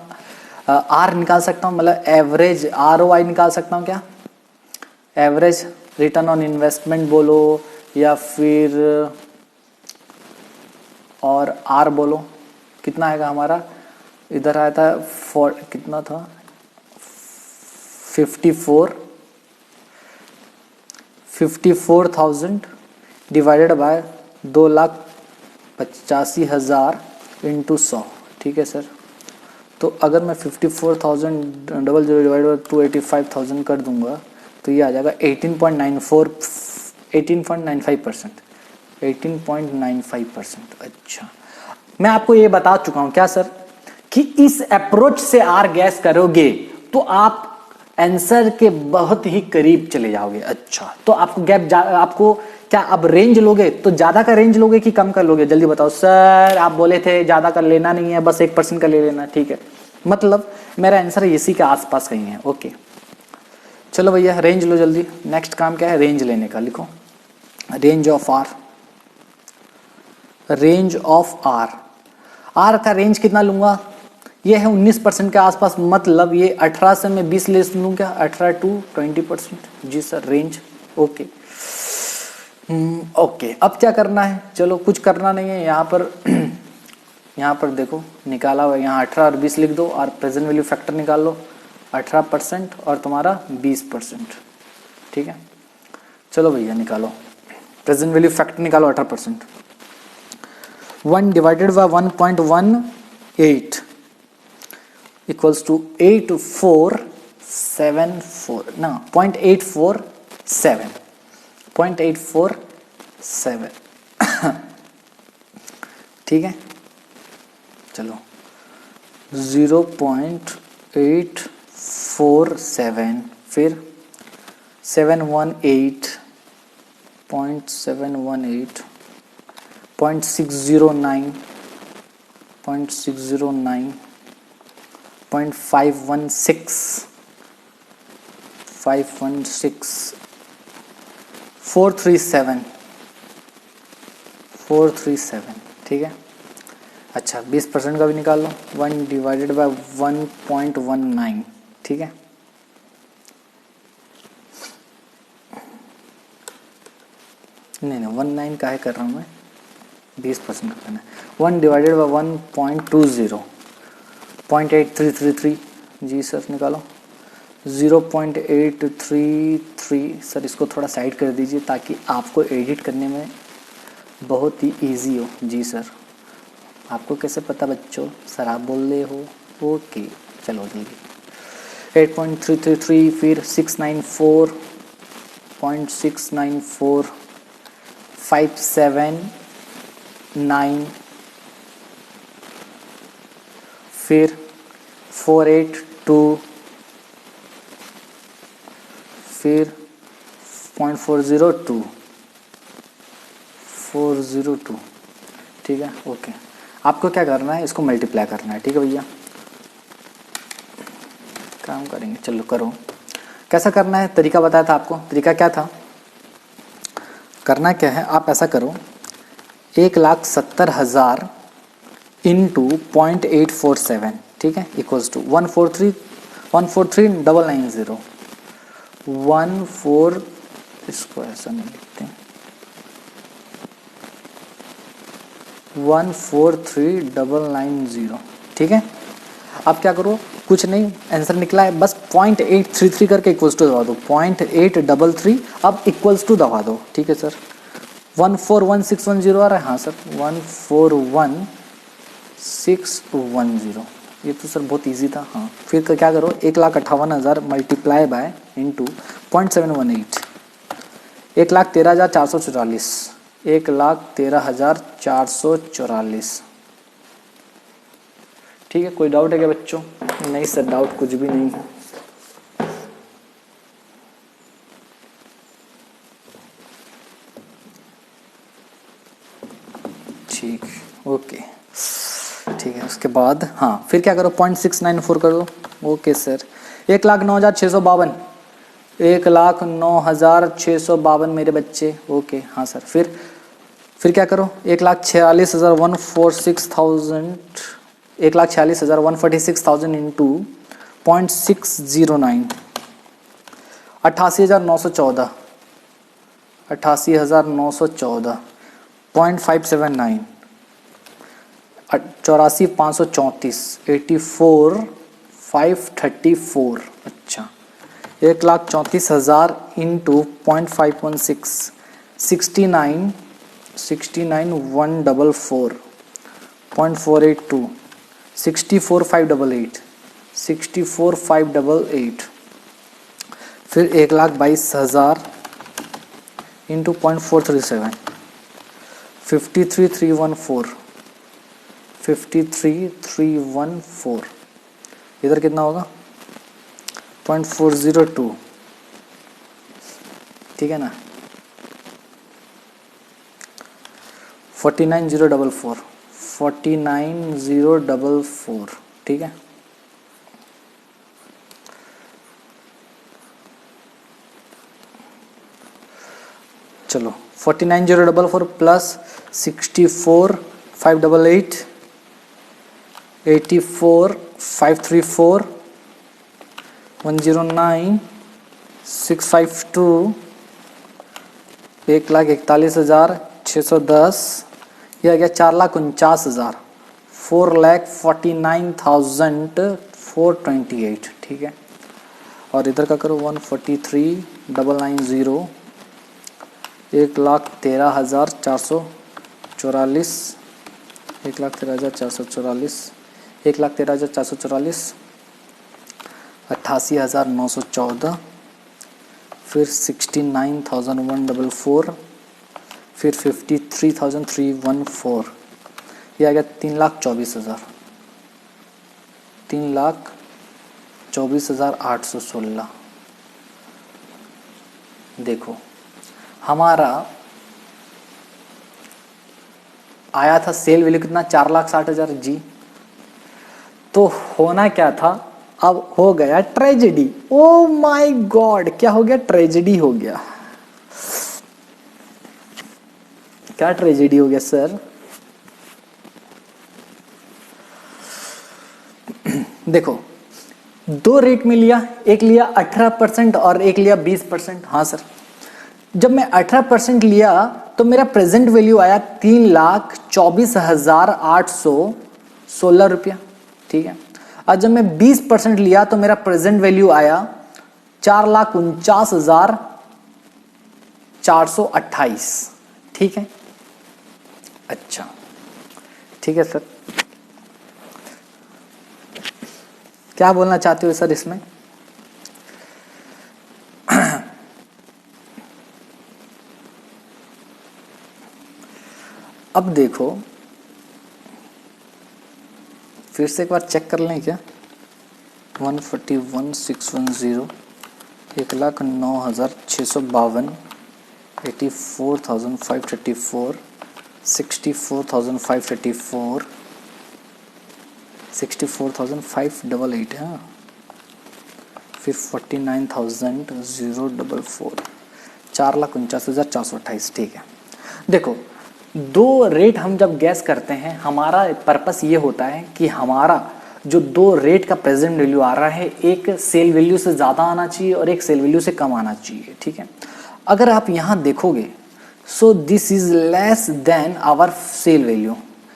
आर निकाल सकता हूँ, मतलब एवरेज ROI निकाल सकता हूँ क्या, एवरेज रिटर्न ऑन इन्वेस्टमेंट बोलो, या फिर और आर बोलो, कितना आएगा हमारा, इधर आया था कितना था, 54,000 डिवाइडेड बाय 2,85,000 इंटू 100, ठीक है सर। तो अगर मैं 54,000 डबल जीरो डिवाइड बाई 285,000 कर दूंगा तो ये आ जाएगा 18.95%। 18.95%। अच्छा, मैं आपको ये बता चुका हूँ क्या सर, कि इस अप्रोच से आर गैस करोगे तो आप आंसर के बहुत ही करीब चले जाओगे। अच्छा, तो आपको आपको क्या अब रेंज लोगे तो ज्यादा का रेंज लोगे कि कम का लोगे? जल्दी बताओ सर। आप बोले थे ज्यादा का लेना नहीं है, बस 1% का ले लेना। ठीक है, मतलब मेरा आंसर इसी के आसपास कहीं है। ओके, चलो भैया रेंज लो जल्दी। नेक्स्ट काम क्या है? रेंज लेने का। लिखो range of R. Range of R, R का रेंज कितना लूंगा? ये है 19% के आसपास, मतलब ये 18 से मैं 20 ले लूँ क्या? 18 to 20%। जी सर, रेंज। ओके ओके, अब क्या करना है? चलो कुछ करना नहीं है यहाँ पर। यहाँ पर देखो निकाला हुआ, यहाँ 18 और 20 लिख दो और प्रेजेंट वैल्यू फैक्टर निकाल लो। 18% और तुम्हारा 20%। ठीक है, चलो भैया निकालो प्रेजेंट वैल्यू फैक्टर निकालो। 18%, 1 डिवाइडेड बाय 1.18 इक्वल्स टू 8474 ना 0.847 0.847। ठीक है, चलो 0.847 फिर 718 0.718 0.609 0.609 0.516 437 437। ठीक है, अच्छा 20% का भी निकाल लो। 1 डिवाइडेड बाय 1.19। ठीक है, नहीं 19 का है कर रहा हूँ मैं, 20% का करना है। 1 डिवाइडेड बाय 1.20 0.8333। जी सर निकालो। 0.833। सर इसको थोड़ा साइड कर दीजिए ताकि आपको एडिट करने में बहुत ही इजी हो। जी सर, आपको कैसे पता बच्चों? सर आप बोल रहे हो। ओके चलो जल्दी। 8.333 फिर 694 579 फिर 482 फिर 0.402 402। ठीक है, ओके। आपको क्या करना है? इसको मल्टीप्लाई करना है। ठीक है भैया, काम करेंगे। चलो करो। कैसा करना है? तरीका बताया था आपको। तरीका क्या था? करना क्या है, आप ऐसा करो 1,70,000 इंटू 0.847। ठीक है, इक्वल्स टू 143,990 14। इसको ऐसा नहीं लिखते, 143,990। ठीक है, अब क्या करो? कुछ नहीं, आंसर निकला है, बस 0.833 करके इक्वल्स टू दबा दो। 0.833 अब इक्वल्स टू दबा दो। ठीक है सर, 141610 आ रहा है। हाँ सर, 141610। ये तो सर बहुत इजी था। हाँ, फिर क्या करो? 1,58,000 मल्टीप्लाई बाय इंटू 0.718। 1,13,444। 1,13,444। ठीक है, कोई डाउट है क्या बच्चों? नहीं सर, डाउट कुछ भी नहीं है। ठीक, ओके ठीक है। उसके बाद हाँ, फिर क्या करो? 0.694 कर दो। Okay sir, 1,09,652। 1,09,652 मेरे बच्चे। ओके हाँ सर, फिर क्या करो? 1,46,146,000 1,46,146,000 इंटू 0.609 88,914 88,914 0.579 84,534 84,534। अच्छा, 1,34,000 इंटू 0.516 69,144 0.482 64,588 64,588। फिर 1,22,000 इंटू 0.437 53,314 53,314। इधर कितना होगा 0.402, ठीक है ना। 49,044, 49,044, ठीक है। चलो 49,044 प्लस 64,588, 84,534, 109,652, 1,41,610, यह आ गया 4,49,000, 4,49,428, ठीक है। और इधर का करो 143,990, 1,13,444, 1,13,444, 1,13,444, 88,914, फिर 69,144, फिर 53,314, यह आ गया 3,24,000, 3,24,816। देखो हमारा आया था सेल वैल्यू कितना 4,60,000 जी। तो होना क्या था, अब हो गया ट्रेजेडी। ओ माय गॉड, क्या हो गया, ट्रेजेडी हो गया। क्या ट्रेजेडी हो गया सर? देखो दो रेट में लिया, एक लिया 18% और एक लिया 20%। हाँ सर, जब मैं 18% लिया तो मेरा प्रेजेंट वैल्यू आया 3,24,816 रुपया, ठीक है। और जब मैं 20% लिया तो मेरा प्रेजेंट वैल्यू आया 4,49,428, ठीक है। अच्छा ठीक है सर, क्या बोलना चाहते हो सर इसमें? अब देखो फिर से एक बार चेक कर लें क्या। 141,610, 1,09,652, 84,534, 64,534, 64,588, हाँ, फिर 49,044, 4,49,428, ठीक है। देखो दो रेट हम जब गैस करते हैं, हमारा पर्पस ये होता है कि हमारा जो दो रेट का प्रेजेंट वैल्यू आ रहा है, एक सेल वैल्यू से ज़्यादा आना चाहिए और एक सेल वैल्यू से कम आना चाहिए, ठीक है। अगर आप यहाँ देखोगे so this is less than our sale value.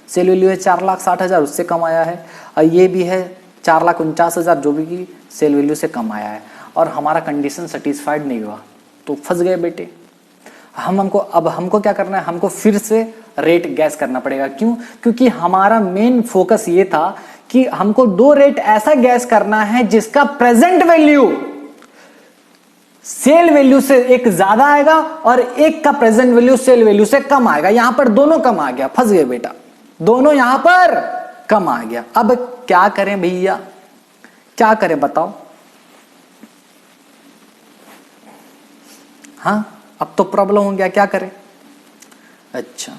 Sale value है 4,60,000, उससे कम आया है, और ये भी है 4,49,000 जो भी की सेल वैल्यू से कम आया है, और हमारा कंडीशन सेटिस्फाइड नहीं हुआ, तो फंस गए बेटे। हमको क्या करना है, हमको फिर से रेट गैस करना पड़ेगा। क्यों? क्योंकि हमारा मेन फोकस ये था कि हमको दो रेट ऐसा गैस करना है जिसका प्रेजेंट वैल्यू सेल वैल्यू से एक ज्यादा आएगा और एक का प्रेजेंट वैल्यू सेल वैल्यू से कम आएगा। यहां पर दोनों कम आ गया, फंस गए बेटा, दोनों यहां पर कम आ गया। अब क्या करें भैया, क्या करें बताओ? हाँ अब तो प्रॉब्लम हो गया, क्या करें? अच्छा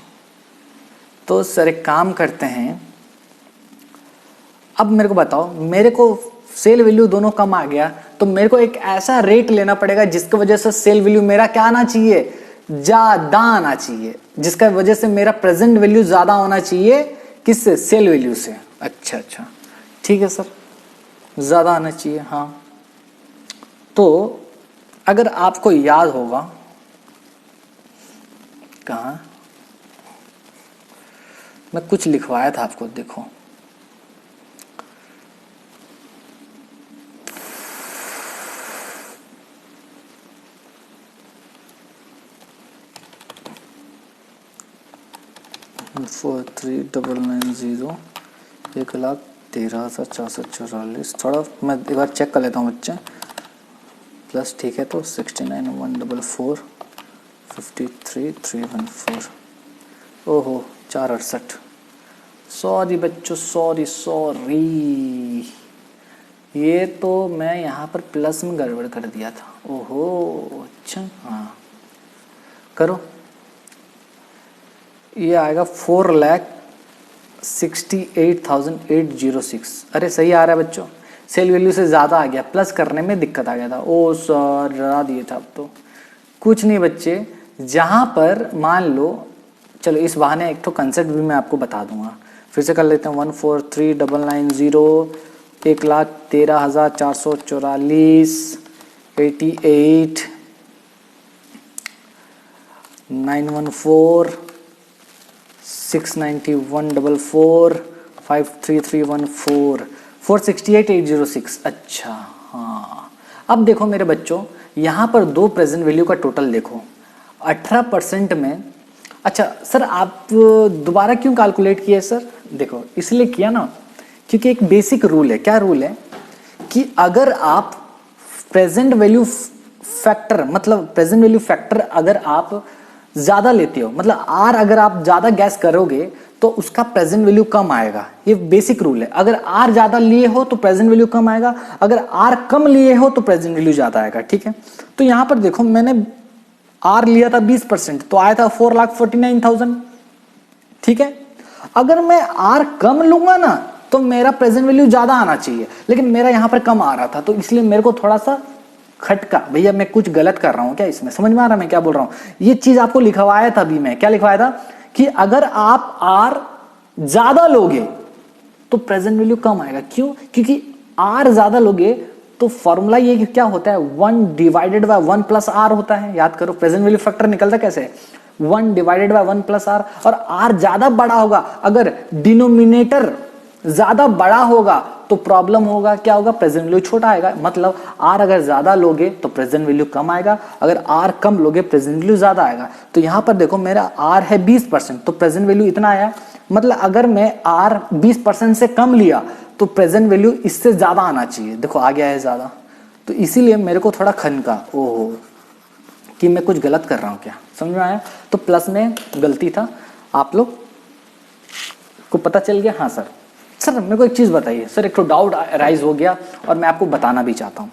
तो सर एक काम करते हैं, अब मेरे को बताओ, मेरे को सेल वैल्यू दोनों कम आ गया, तो मेरे को एक ऐसा रेट लेना पड़ेगा जिसकी वजह से सेल वैल्यू मेरा क्या आना चाहिए, ज्यादा आना चाहिए, जिसका वजह से मेरा प्रेजेंट वैल्यू ज्यादा होना चाहिए, किससे? सेल वैल्यू से। अच्छा अच्छा ठीक है सर, ज्यादा आना चाहिए, हाँ। तो अगर आपको याद होगा, कहाँ मैं कुछ लिखवाया था आपको, देखो फोर 3,990, 1,13,444। थोड़ा मैं एक बार चेक कर लेता हूँ बच्चे, प्लस ठीक है, तो 69,144, 53,314, ओहो 468, सॉरी बच्चों, सॉरी सॉरी, ये तो मैं यहाँ पर प्लस में गड़बड़ कर दिया था। ओहो अच्छा, हाँ करो। ये आएगा 4,68,806। अरे सही आ रहा है बच्चों, सेल वैल्यू से ज़्यादा आ गया, प्लस करने में दिक्कत आ गया था। ओ सर डरा दिए थे। अब तो कुछ नहीं बच्चे, जहाँ पर मान लो, चलो इस बहाने एक तो कंसेप्ट भी मैं आपको बता दूंगा, फिर से कर लेते हैं। 143,990, 1,13,444, 88, 914, 691,44, 53314, 468,806। अच्छा हाँ, अब देखो मेरे बच्चों, यहाँ पर दो प्रेजेंट वैल्यू का टोटल देखो, 18% में। अच्छा सर आप दोबारा क्यों कैलकुलेट किए सर? देखो इसलिए किया ना, क्योंकि एक बेसिक रूल है। क्या रूल है कि अगर आप प्रेजेंट वैल्यू फैक्टर, मतलब प्रेजेंट वैल्यू फैक्टर अगर आप ज्यादा लेते हो, मतलब आर अगर आप ज्यादा गैस करोगे तो उसका प्रेजेंट वैल्यू कम आएगा। ये बेसिक रूल है। अगर आर ज्यादा लिए हो तो प्रेजेंट वैल्यू कम आएगा, अगर आर कम लिए हो तो प्रेजेंट वैल्यू ज्यादा आएगा। ठीक है, तो यहां पर देखो मैंने आर लिया था 20%, तो आया था 4,49,000। ठीक है, अगर मैं आर कम लूंगा ना तो मेरा प्रेजेंट वैल्यू ज्यादा आना चाहिए, लेकिन मेरा यहां पर कम आ रहा था, तो इसलिए मेरे को थोड़ा सा खटका, भैया मैं कुछ गलत कर रहा हूं क्या इसमें? समझ में आ रहा मैं क्या बोल रहा हूं? ये चीज आपको लिखवाया था अभी मैं, क्या लिखवाया था कि अगर आप आर ज्यादा लोगे तो प्रेजेंट वैल्यू कम आएगा। क्यों? क्योंकि आर ज्यादा लोगे तो फॉर्मूला ये कि क्या होता है, 1 डिवाइडेड बाय 1 प्लस आर होता है। याद करो प्रेजेंट वैल्यू फैक्टर निकलता कैसे, 1 डिवाइडेड बाय 1 प्लस आर। और आर ज्यादा बड़ा होगा, अगर डिनोमिनेटर ज्यादा बड़ा होगा तो प्रॉब्लम होगा, क्या होगा, प्रेजेंट वैल्यू छोटा आएगा। मतलब आर अगर ज्यादा लोगे तो प्रेजेंट वैल्यू कम आएगा, अगर आर कम लोगे प्रेजेंट वैल्यू ज्यादा आएगा। तो यहां पर देखो मेरा आर है 20%, तो प्रेजेंट वैल्यू इतना आया। मतलब अगर मैं आर 20% से कम लिया तो प्रेजेंट वैल्यू इससे ज्यादा आना चाहिए। देखो आ गया है ज्यादा, तो इसीलिए मेरे को थोड़ा खनका, ओहो कि मैं कुछ गलत कर रहा हूं क्या। समझ में आया? तो प्लस में गलती था, आप लोग को पता चल गया। हाँ सर, सर मेरे को एक चीज बताइए सर, एक तो डाउट राइज हो गया और मैं आपको बताना भी चाहता हूं।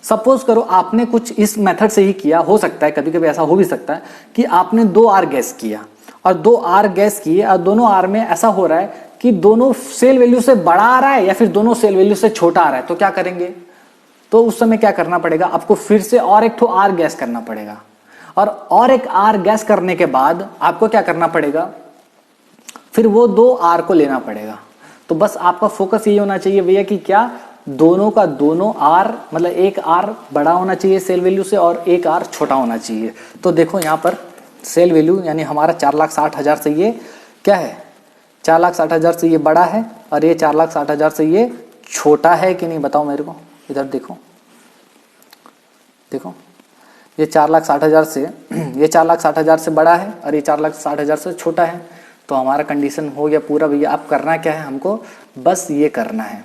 सपोज करो आपने कुछ इस मेथड से ही किया, हो सकता है कभी कभी ऐसा हो भी सकता है कि आपने 2 आर गैस किया और 2 आर गैस किए और दोनों आर में ऐसा हो रहा है कि दोनों सेल वैल्यू से बड़ा आ रहा है या फिर दोनों सेल वैल्यू से छोटा आ रहा है। तो क्या करेंगे? तो उस समय क्या करना पड़ेगा आपको, फिर से और एक तो आर गैस करना पड़ेगा, और एक आर गैस करने के बाद आपको क्या करना पड़ेगा, फिर वो 2 आर को लेना पड़ेगा। तो बस आपका फोकस यही होना चाहिए भैया कि क्या दोनों का दोनों आर, मतलब एक आर बड़ा होना चाहिए सेल वैल्यू से और एक आर छोटा होना चाहिए। तो देखो यहाँ पर सेल वैल्यू यानी हमारा 4,60,000 से ये क्या है, 4,60,000 से ये बड़ा है और ये 4,60,000 से ये छोटा है कि नहीं, बताओ मेरे को। इधर देखो, देखो ये 4,60,000 से ये 4,60,000 से बड़ा है और ये 4,60,000 से छोटा है। तो हमारा कंडीशन हो गया पूरा भैया। अब करना क्या है हमको, बस ये करना है,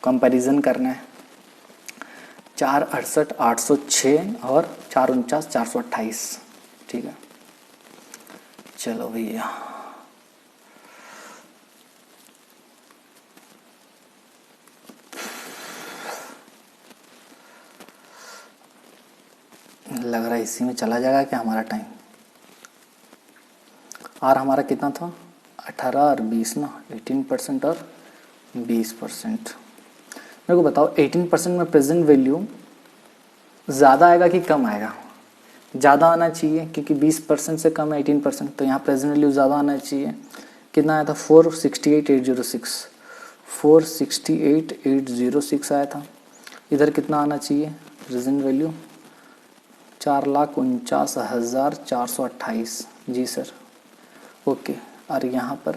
कंपैरिजन करना है। 4,68,806 और 4,49,428। ठीक है, चलो भैया लग रहा है इसी में चला जाएगा क्या हमारा टाइम। आर हमारा कितना था, 18 और 20 ना, 18% और 20%। मेरे को बताओ 18% में प्रेजेंट वैल्यू ज़्यादा आएगा कि कम आएगा? ज़्यादा आना चाहिए क्योंकि 20% से कम है 18%, तो यहाँ प्रेजेंट वैल्यू ज़्यादा आना चाहिए। कितना आया था, 468,806, 468,806 आया था। इधर कितना आना चाहिए प्रेजेंट वैल्यू, 4,49,428। जी सर, ओके। और यहाँ पर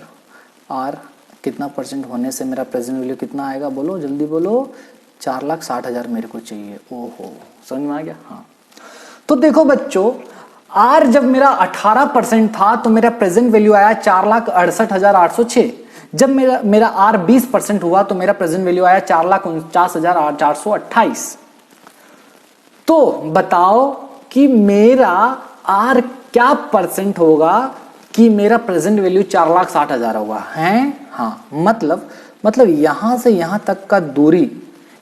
आर कितना परसेंट होने से मेरा प्रेजेंट वैल्यू कितना आएगा, बोलो जल्दी बोलो। 4,60,000 मेरे को चाहिए। ओहो, समझ में आ गया। हाँ, तो देखो बच्चों, आर जब मेरा 18% था तो मेरा प्रेजेंट वैल्यू आया 4,68,806। जब मेरा आर 20% हुआ तो मेरा प्रेजेंट वैल्यू आया 4,49,428। तो बताओ कि मेरा आर क्या परसेंट होगा कि मेरा प्रेजेंट वैल्यू 4,60,000 होगा है। हाँ मतलब यहां से यहां तक का दूरी,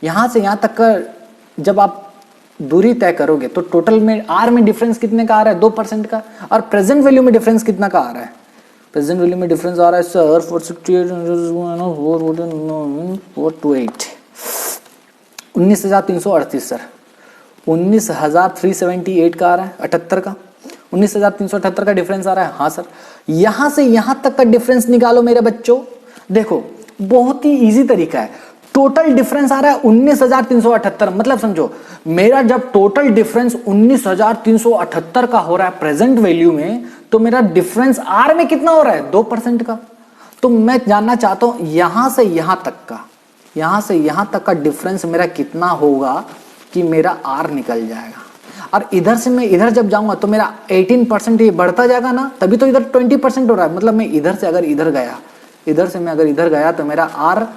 यहां से यहां तक का जब आप दूरी तय करोगे तो टोटल में आर में डिफरेंस कितने का आ रहा है? 2% का। और प्रेजेंट वैल्यू में डिफरेंस कितना का आ रहा है? प्रेजेंट वैल्यू में डिफरेंस आ रहा है सर 468 19,338 सर, 19,378 का आ रहा है, 78 का, 19,378 का डिफरेंस आ रहा है। हाँ सर, यहां से यहां तक का डिफरेंस निकालो मेरे बच्चों। देखो बहुत ही इजी तरीका है, टोटल डिफरेंस आ रहा है 19,378। मतलब समझो मेरा जब टोटल डिफरेंस 19,378 का हो रहा है प्रेजेंट वैल्यू में, तो मेरा डिफरेंस आर में कितना हो रहा है? 2% का। तो मैं जानना चाहता हूं यहां से यहां तक का, यहां से यहां तक का डिफरेंस मेरा कितना होगा कि मेरा आर निकल जाएगा। और इधर से मैं इधर जब जाऊंगा तो मेरा 18% ये बढ़ता जाएगा ना, तभी तो इधर 20% हो रहा है। मतलब मैं इधर से अगर इधर गया, इधर से मैं अगर इधर गया तो मेरा आर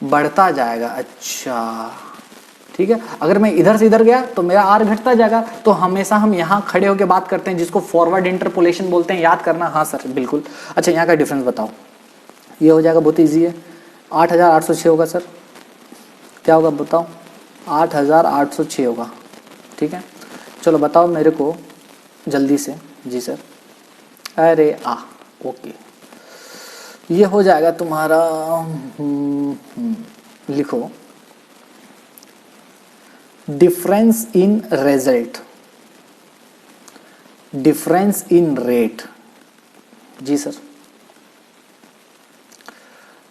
बढ़ता जाएगा। अच्छा ठीक है, अगर मैं इधर से इधर गया तो मेरा आर घटता जाएगा। तो हमेशा हम यहाँ खड़े होकर बात करते हैं जिसको फॉरवर्ड इंटरपोलेशन बोलते हैं, याद करना। हाँ सर बिल्कुल। अच्छा यहाँ का डिफरेंस बताओ, ये हो जाएगा, बहुत ईजी है, 8,806 होगा सर। क्या होगा बताओ? 8,806 होगा। ठीक है, चलो बताओ मेरे को जल्दी से। जी सर, अरे ओके, ये हो जाएगा तुम्हारा लिखो difference in result, difference in rate. जी सर,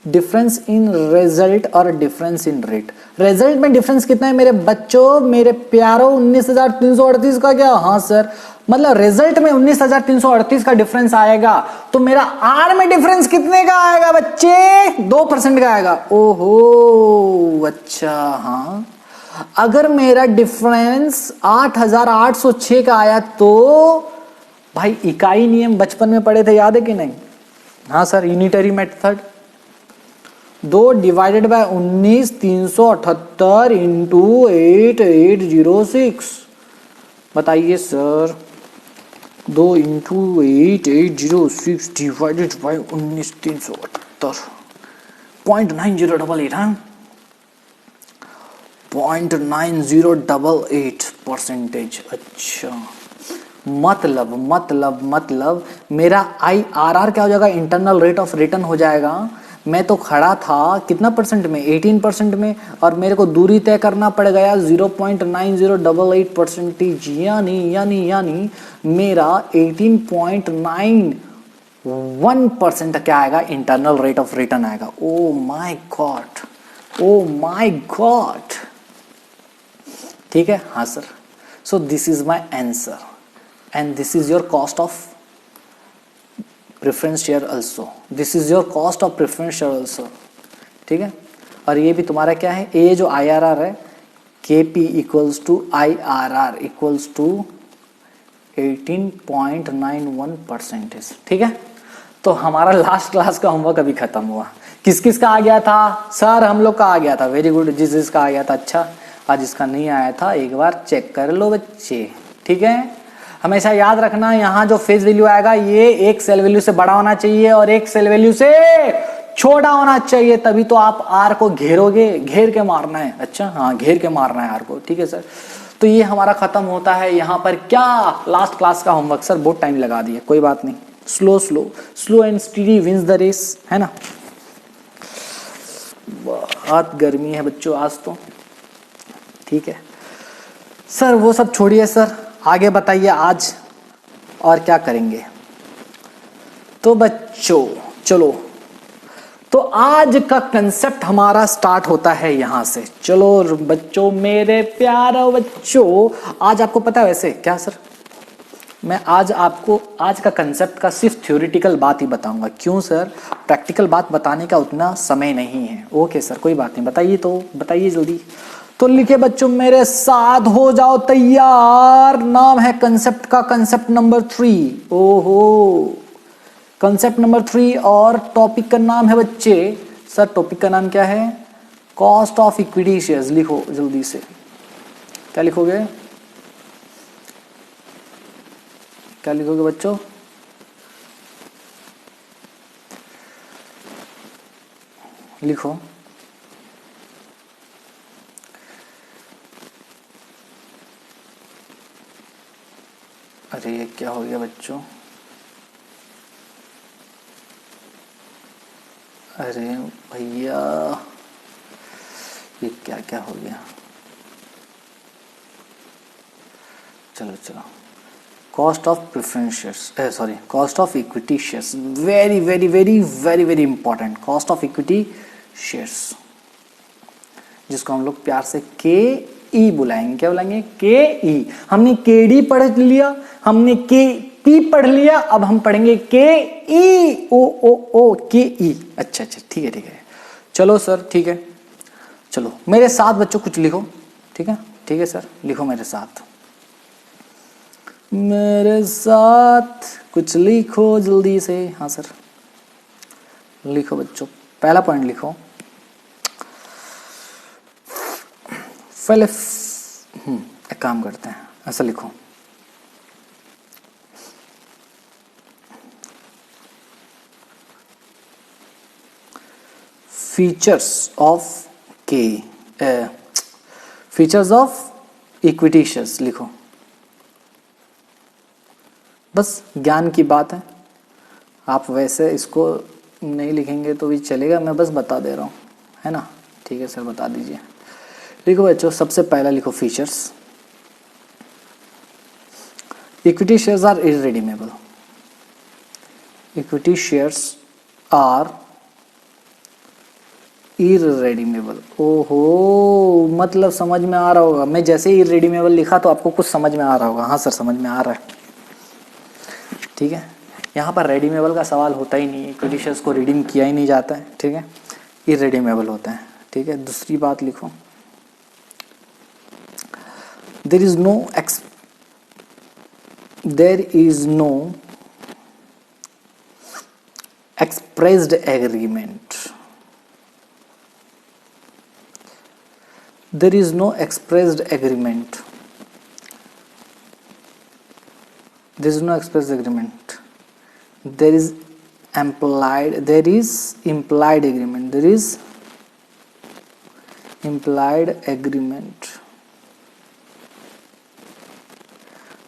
डिफरेंस इन रिजल्ट और डिफरेंस इन रेट। रिजल्ट में डिफरेंस कितना है मेरे बच्चों, मेरे प्यारों? 19,338 का। क्या? हाँ सर, मतलब रिजल्ट में 19,338 का डिफरेंस आएगा, तो मेरा आर में डिफरेंस कितने का आएगा बच्चे? 2% का आएगा। ओहो अच्छा। हाँ, अगर मेरा डिफरेंस 8,806 का आया तो भाई इकाई नियम बचपन में पढ़े थे, याद है कि नहीं? हाँ sir, unitary method, 2 divided by 19,378 into 8,806। बताइए सर, 2 इंटू 8,806 डिवाइडेड बाय 19,378, 0.9088 हाँ, 0.9088%। अच्छा मतलब मेरा IRR क्या हो जाएगा? इंटरनल रेट ऑफ रिटर्न हो जाएगा। मैं तो खड़ा था कितना परसेंट में? 18% में, और मेरे को दूरी तय करना पड़ गया 0.9088%। यानी मेरा 18.91% क्या आएगा? इंटरनल रेट ऑफ रिटर्न आएगा। ओ my God, O my God. ठीक है, हाँ sir. So this is my answer and this is your cost of preference share also, this is your cost of preference share also. ठीक है, और ये भी तुम्हारा क्या है? ये जो IRR है, KP equals to IRR equals to 18.91%। ठीक है, तो हमारा लास्ट क्लास का होमवर्क अभी खत्म हुआ। किस किस का आ गया था सर? हम लोग का आ गया था, वेरी गुड। जिसका आ गया था अच्छा, आज इसका नहीं आया था एक बार चेक कर लो बच्चे। ठीक है, हमेशा याद रखना यहाँ जो फेज वैल्यू आएगा ये एक सेल वैल्यू से बड़ा होना चाहिए और एक सेल वैल्यू से छोटा होना चाहिए, तभी तो आप आर को घेरोगे, घेर के मारना है। अच्छा हाँ, घेर के मारना है आर को। ठीक है सर, तो ये हमारा खत्म होता है यहाँ पर क्या? लास्ट क्लास का होमवर्क। सर बहुत टाइम लगा दिया, कोई बात नहीं, slow and steady wins the race, है ना। बहुत गर्मी है बच्चों आज तो। ठीक है सर, वो सब छोड़िए सर, आगे बताइए आज और क्या करेंगे। तो बच्चों चलो, तो आज का कंसेप्ट हमारा स्टार्ट होता है यहां से। चलो बच्चों, मेरे प्यारे बच्चों, आज आपको पता है वैसे क्या सर, मैं आज आपको आज का कंसेप्ट का सिर्फ थ्योरेटिकल बात ही बताऊंगा। क्यों सर? प्रैक्टिकल बात बताने का उतना समय नहीं है। ओके सर, कोई बात नहीं, बताइए तो बताइए जल्दी। तो लिखे बच्चों मेरे साथ, हो जाओ तैयार। नाम है कंसेप्ट का, कंसेप्ट नंबर 3। ओहो, कंसेप्ट नंबर 3, और टॉपिक का नाम है बच्चे, सर टॉपिक का नाम क्या है? Cost of equity shares. लिखो जल्दी से, क्या लिखोगे? क्या लिखोगे बच्चों? लिखो अरे ये क्या हो गया बच्चों, अरे भैया ये क्या क्या हो गया, चलो चलो, cost of preference shares, sorry cost of equity shares, very very very very very important, cost of equity shares, जिसको हम लोग प्यार से के ई बुलाएंगे, क्या बुलाएंगे, के ई। हमने के डी पढ़ लिया, हमने के पी पढ़ लिया, अब हम पढ़ेंगे के ई, ओ ओ ओ के ई। अच्छा अच्छा ठीक है ठीक है, चलो सर ठीक है, चलो मेरे साथ बच्चों कुछ लिखो, ठीक है ठीक है सर, लिखो मेरे साथ, मेरे साथ कुछ लिखो जल्दी से। हाँ सर लिखो बच्चों, पहला पॉइंट लिखो, पहले एक काम करते हैं, ऐसा लिखो, फीचर्स ऑफ के, फीचर्स ऑफ इक्विटी शेयर्स लिखो, बस ज्ञान की बात है, आप वैसे इसको नहीं लिखेंगे तो भी चलेगा, मैं बस बता दे रहा हूँ, है ना, ठीक है सर बता दीजिए। लिखो बच्चों, सबसे पहला लिखो features, equity shares are irredeemable, equity shares are irredeemable. ओहो, मतलब समझ में आ रहा होगा, मैं जैसे ही इररिडीमेबल लिखा तो आपको कुछ समझ में आ रहा होगा। हाँ सर समझ में आ रहा है, ठीक है, यहाँ पर रेडीमेबल का सवाल होता ही नहीं है, इक्विटी शेयर्स को रिडीम किया ही नहीं जाता है, ठीक है, इररिडीमेबल होता है, ठीक है। दूसरी बात लिखो, there is no expressed agreement, there is no expressed agreement, there is no expressed agreement, there is implied agreement, there is implied agreement।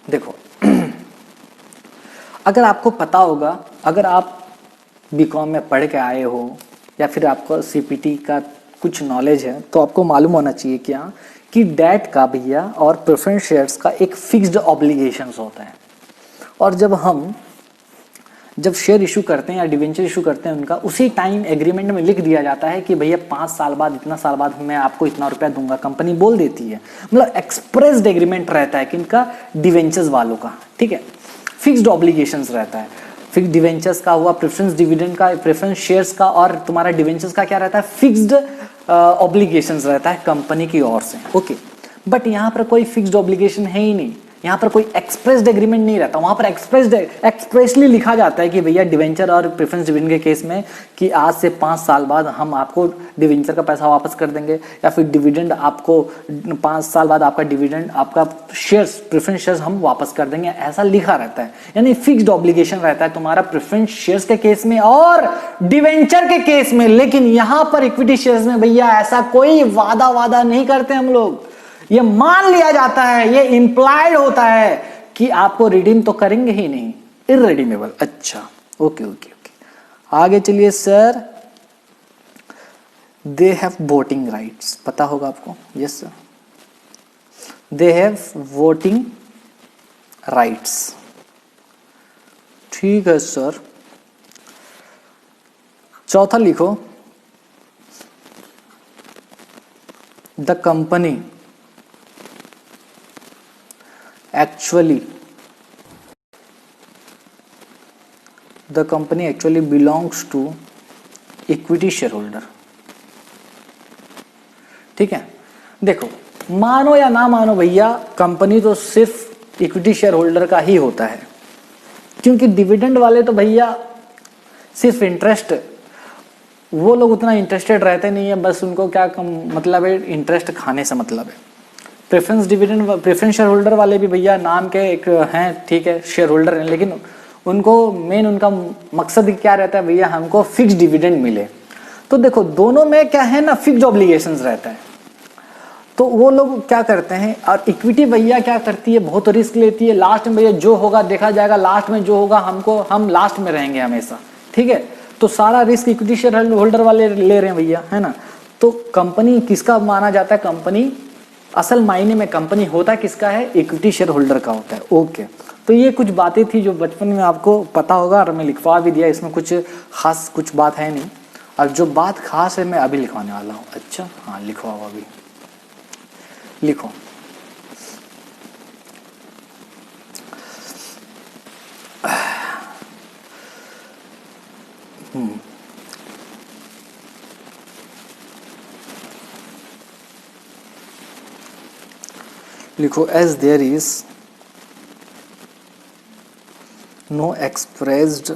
देखो अगर आपको पता होगा, अगर आप बीकॉम में पढ़ के आए हो या फिर आपको सीपीटी का कुछ नॉलेज है, तो आपको मालूम होना चाहिए क्या कि डेट का भैया और प्रेफरेंस शेयर्स का एक फिक्स्ड ऑब्लिगेशंस होता है, और जब शेयर इशू करते हैं या डिवेंचर इशू करते हैं उनका, उसी टाइम एग्रीमेंट में लिख दिया जाता है कि भैया 5 साल बाद, इतना साल बाद मैं आपको इतना रुपया दूंगा, कंपनी बोल देती है, मतलब एक्सप्रेस्ड एग्रीमेंट रहता है किनका, डिवेंचर्स वालों का, ठीक है, फिक्स्ड ऑब्लिगेशंस रहता है। फिक्स्ड डिवेंचर्स का हुआ, प्रेफरेंस डिविडेंड का, प्रेफरेंस शेयर्स का, और तुम्हारा डिवेंचर्स का क्या रहता है, फिक्स्ड ऑब्लिगेशंस रहता है कंपनी की ओर से, ओके। बट यहाँ पर कोई फिक्स्ड ऑब्लिगेशन है ही नहीं, यहाँ पर कोई एक्सप्रेस्ड एग्रीमेंट नहीं रहता, वहां पर एक्सप्रेसली लिखा जाता है कि भैया डिवेंचर और प्रेफरेंस डिविडेंड के केस में कि आज से 5 साल बाद हम आपको डिवेंचर का पैसा वापस कर देंगे, या फिर डिविडेंड आपको 5 साल बाद आपका डिविडेंड, आपका शेयर्स, प्रेफरेंस शेयर्स हम वापस कर देंगे, ऐसा लिखा रहता है। यानी फिक्स्ड ऑब्लिगेशन रहता है तुम्हारा प्रेफरेंस शेयर्स के केस में और डिवेंचर के केस में। लेकिन यहां पर इक्विटी शेयर्स में भैया ऐसा कोई वादा नहीं करते हम लोग, ये मान लिया जाता है, ये इंप्लाइड होता है कि आपको रिडीम तो करेंगे ही नहीं, इररिडीमेबल। अच्छा ओके ओके ओके, आगे चलिए sir. They have voting rights, पता होगा आपको, yes sir, they have voting rights, ठीक है सर। चौथा लिखो, the company actually belongs to equity shareholder, ठीक है। देखो मानो या ना मानो भैया, कंपनी तो सिर्फ इक्विटी शेयर होल्डर का ही होता है, क्योंकि डिविडेंड वाले तो भैया सिर्फ इंटरेस्ट, वो लोग उतना इंटरेस्टेड रहते नहीं है, बस उनको क्या मतलब है, इंटरेस्ट खाने से मतलब है। प्रेफरेंस शेयर होल्डर वाले भी भैया नाम के एक हैं, ठीक है, शेयर होल्डर हैं, लेकिन उनको मेन उनका मकसद क्या रहता है भैया, हमको फिक्स डिविडेंड मिले। तो देखो दोनों में क्या है ना, फिक्स्ड ऑब्लिगेशंस रहता है। तो वो लोग क्या करते हैं, और इक्विटी भैया क्या करती है, बहुत रिस्क लेती है। लास्ट में भैया जो होगा देखा जाएगा, लास्ट में जो होगा हम लास्ट में रहेंगे हमेशा, ठीक है। तो सारा रिस्क इक्विटी शेयर होल्डर वाले ले रहे हैं भैया, है ना। तो कंपनी किसका माना जाता है, कंपनी असल मायने में कंपनी होता किसका है, इक्विटी शेयर होल्डर का होता है। ओके, तो ये कुछ बातें थी जो बचपन में आपको पता होगा, और मैं लिखवा भी दिया, इसमें कुछ खास कुछ बात है नहीं। और जो बात खास है मैं अभी लिखवाने वाला हूँ। अच्छा हाँ, लिखवाओ अभी, लिखो। लिखो, as there is no expressed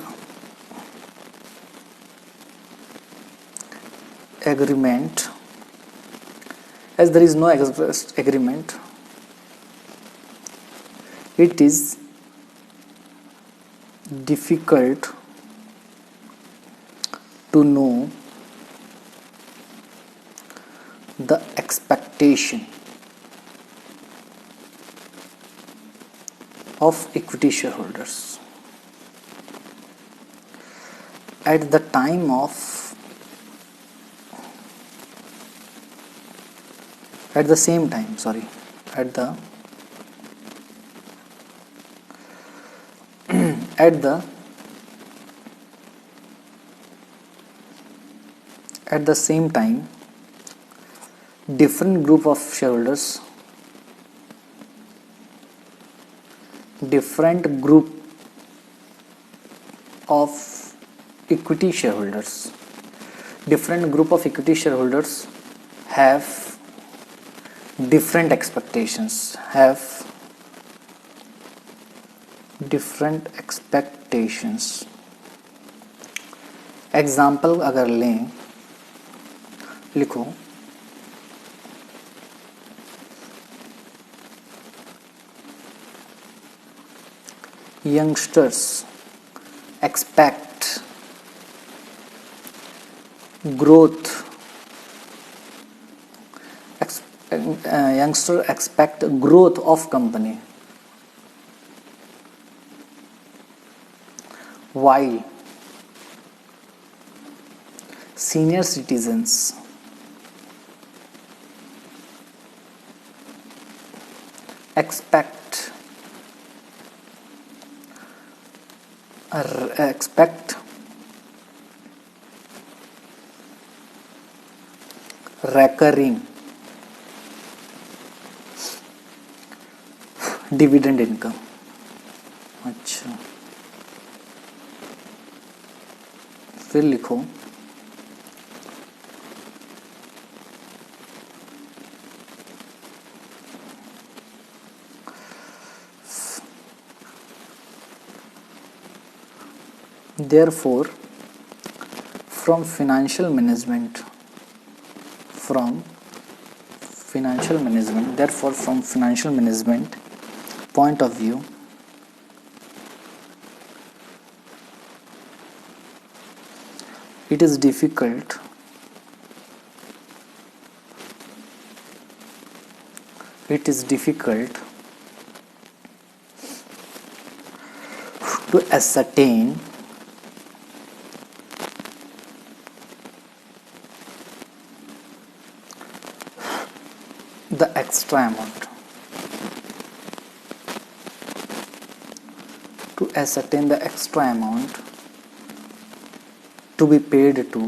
agreement, as there is no expressed agreement, it is difficult to know the expectation of equity shareholders at the time of at the same time, sorry, at the at the at the same time different group of shareholders, different group of equity shareholders, different group of equity shareholders have different expectations, have different expectations. Example अगर लें, लिखो, youngsters expect growth, youngsters expect growth of company, while senior citizens expect recurring dividend income. अच्छा, फिर लिखो, therefore from financial management, therefore from financial management point of view, it is difficult to ascertain the extra amount, to be paid to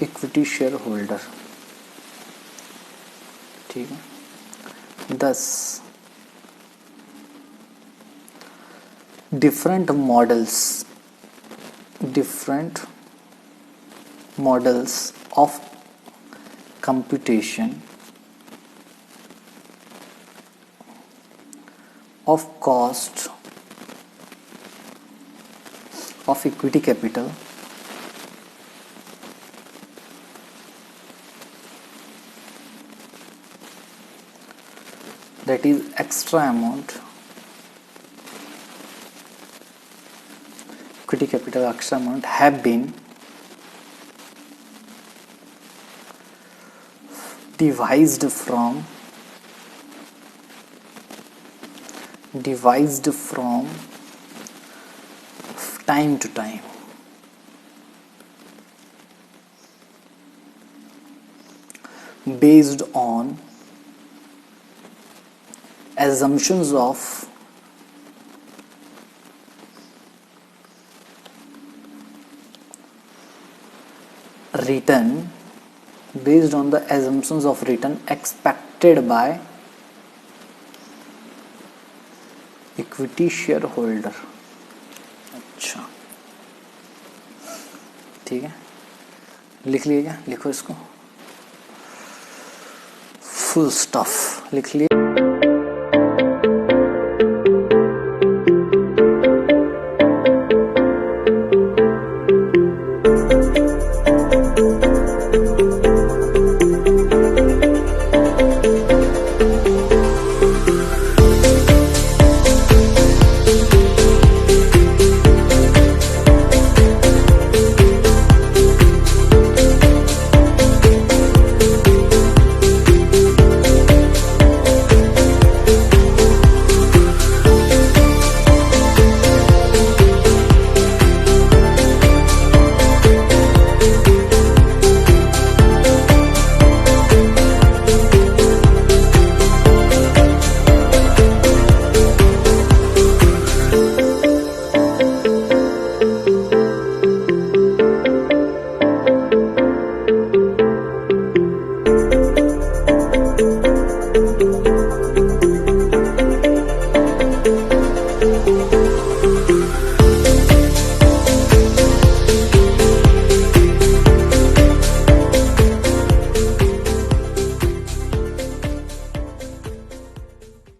equity share holder. ठीक है, thus different models of computation of cost of equity capital that is extra amount equity capital extra amount have been devised from time to time. Based on assumptions of return, based on the assumptions of return expected by equity shareholder. अच्छा, ठीक है, लिख लिया क्या? लिखो इसको, full stop लिख लिया।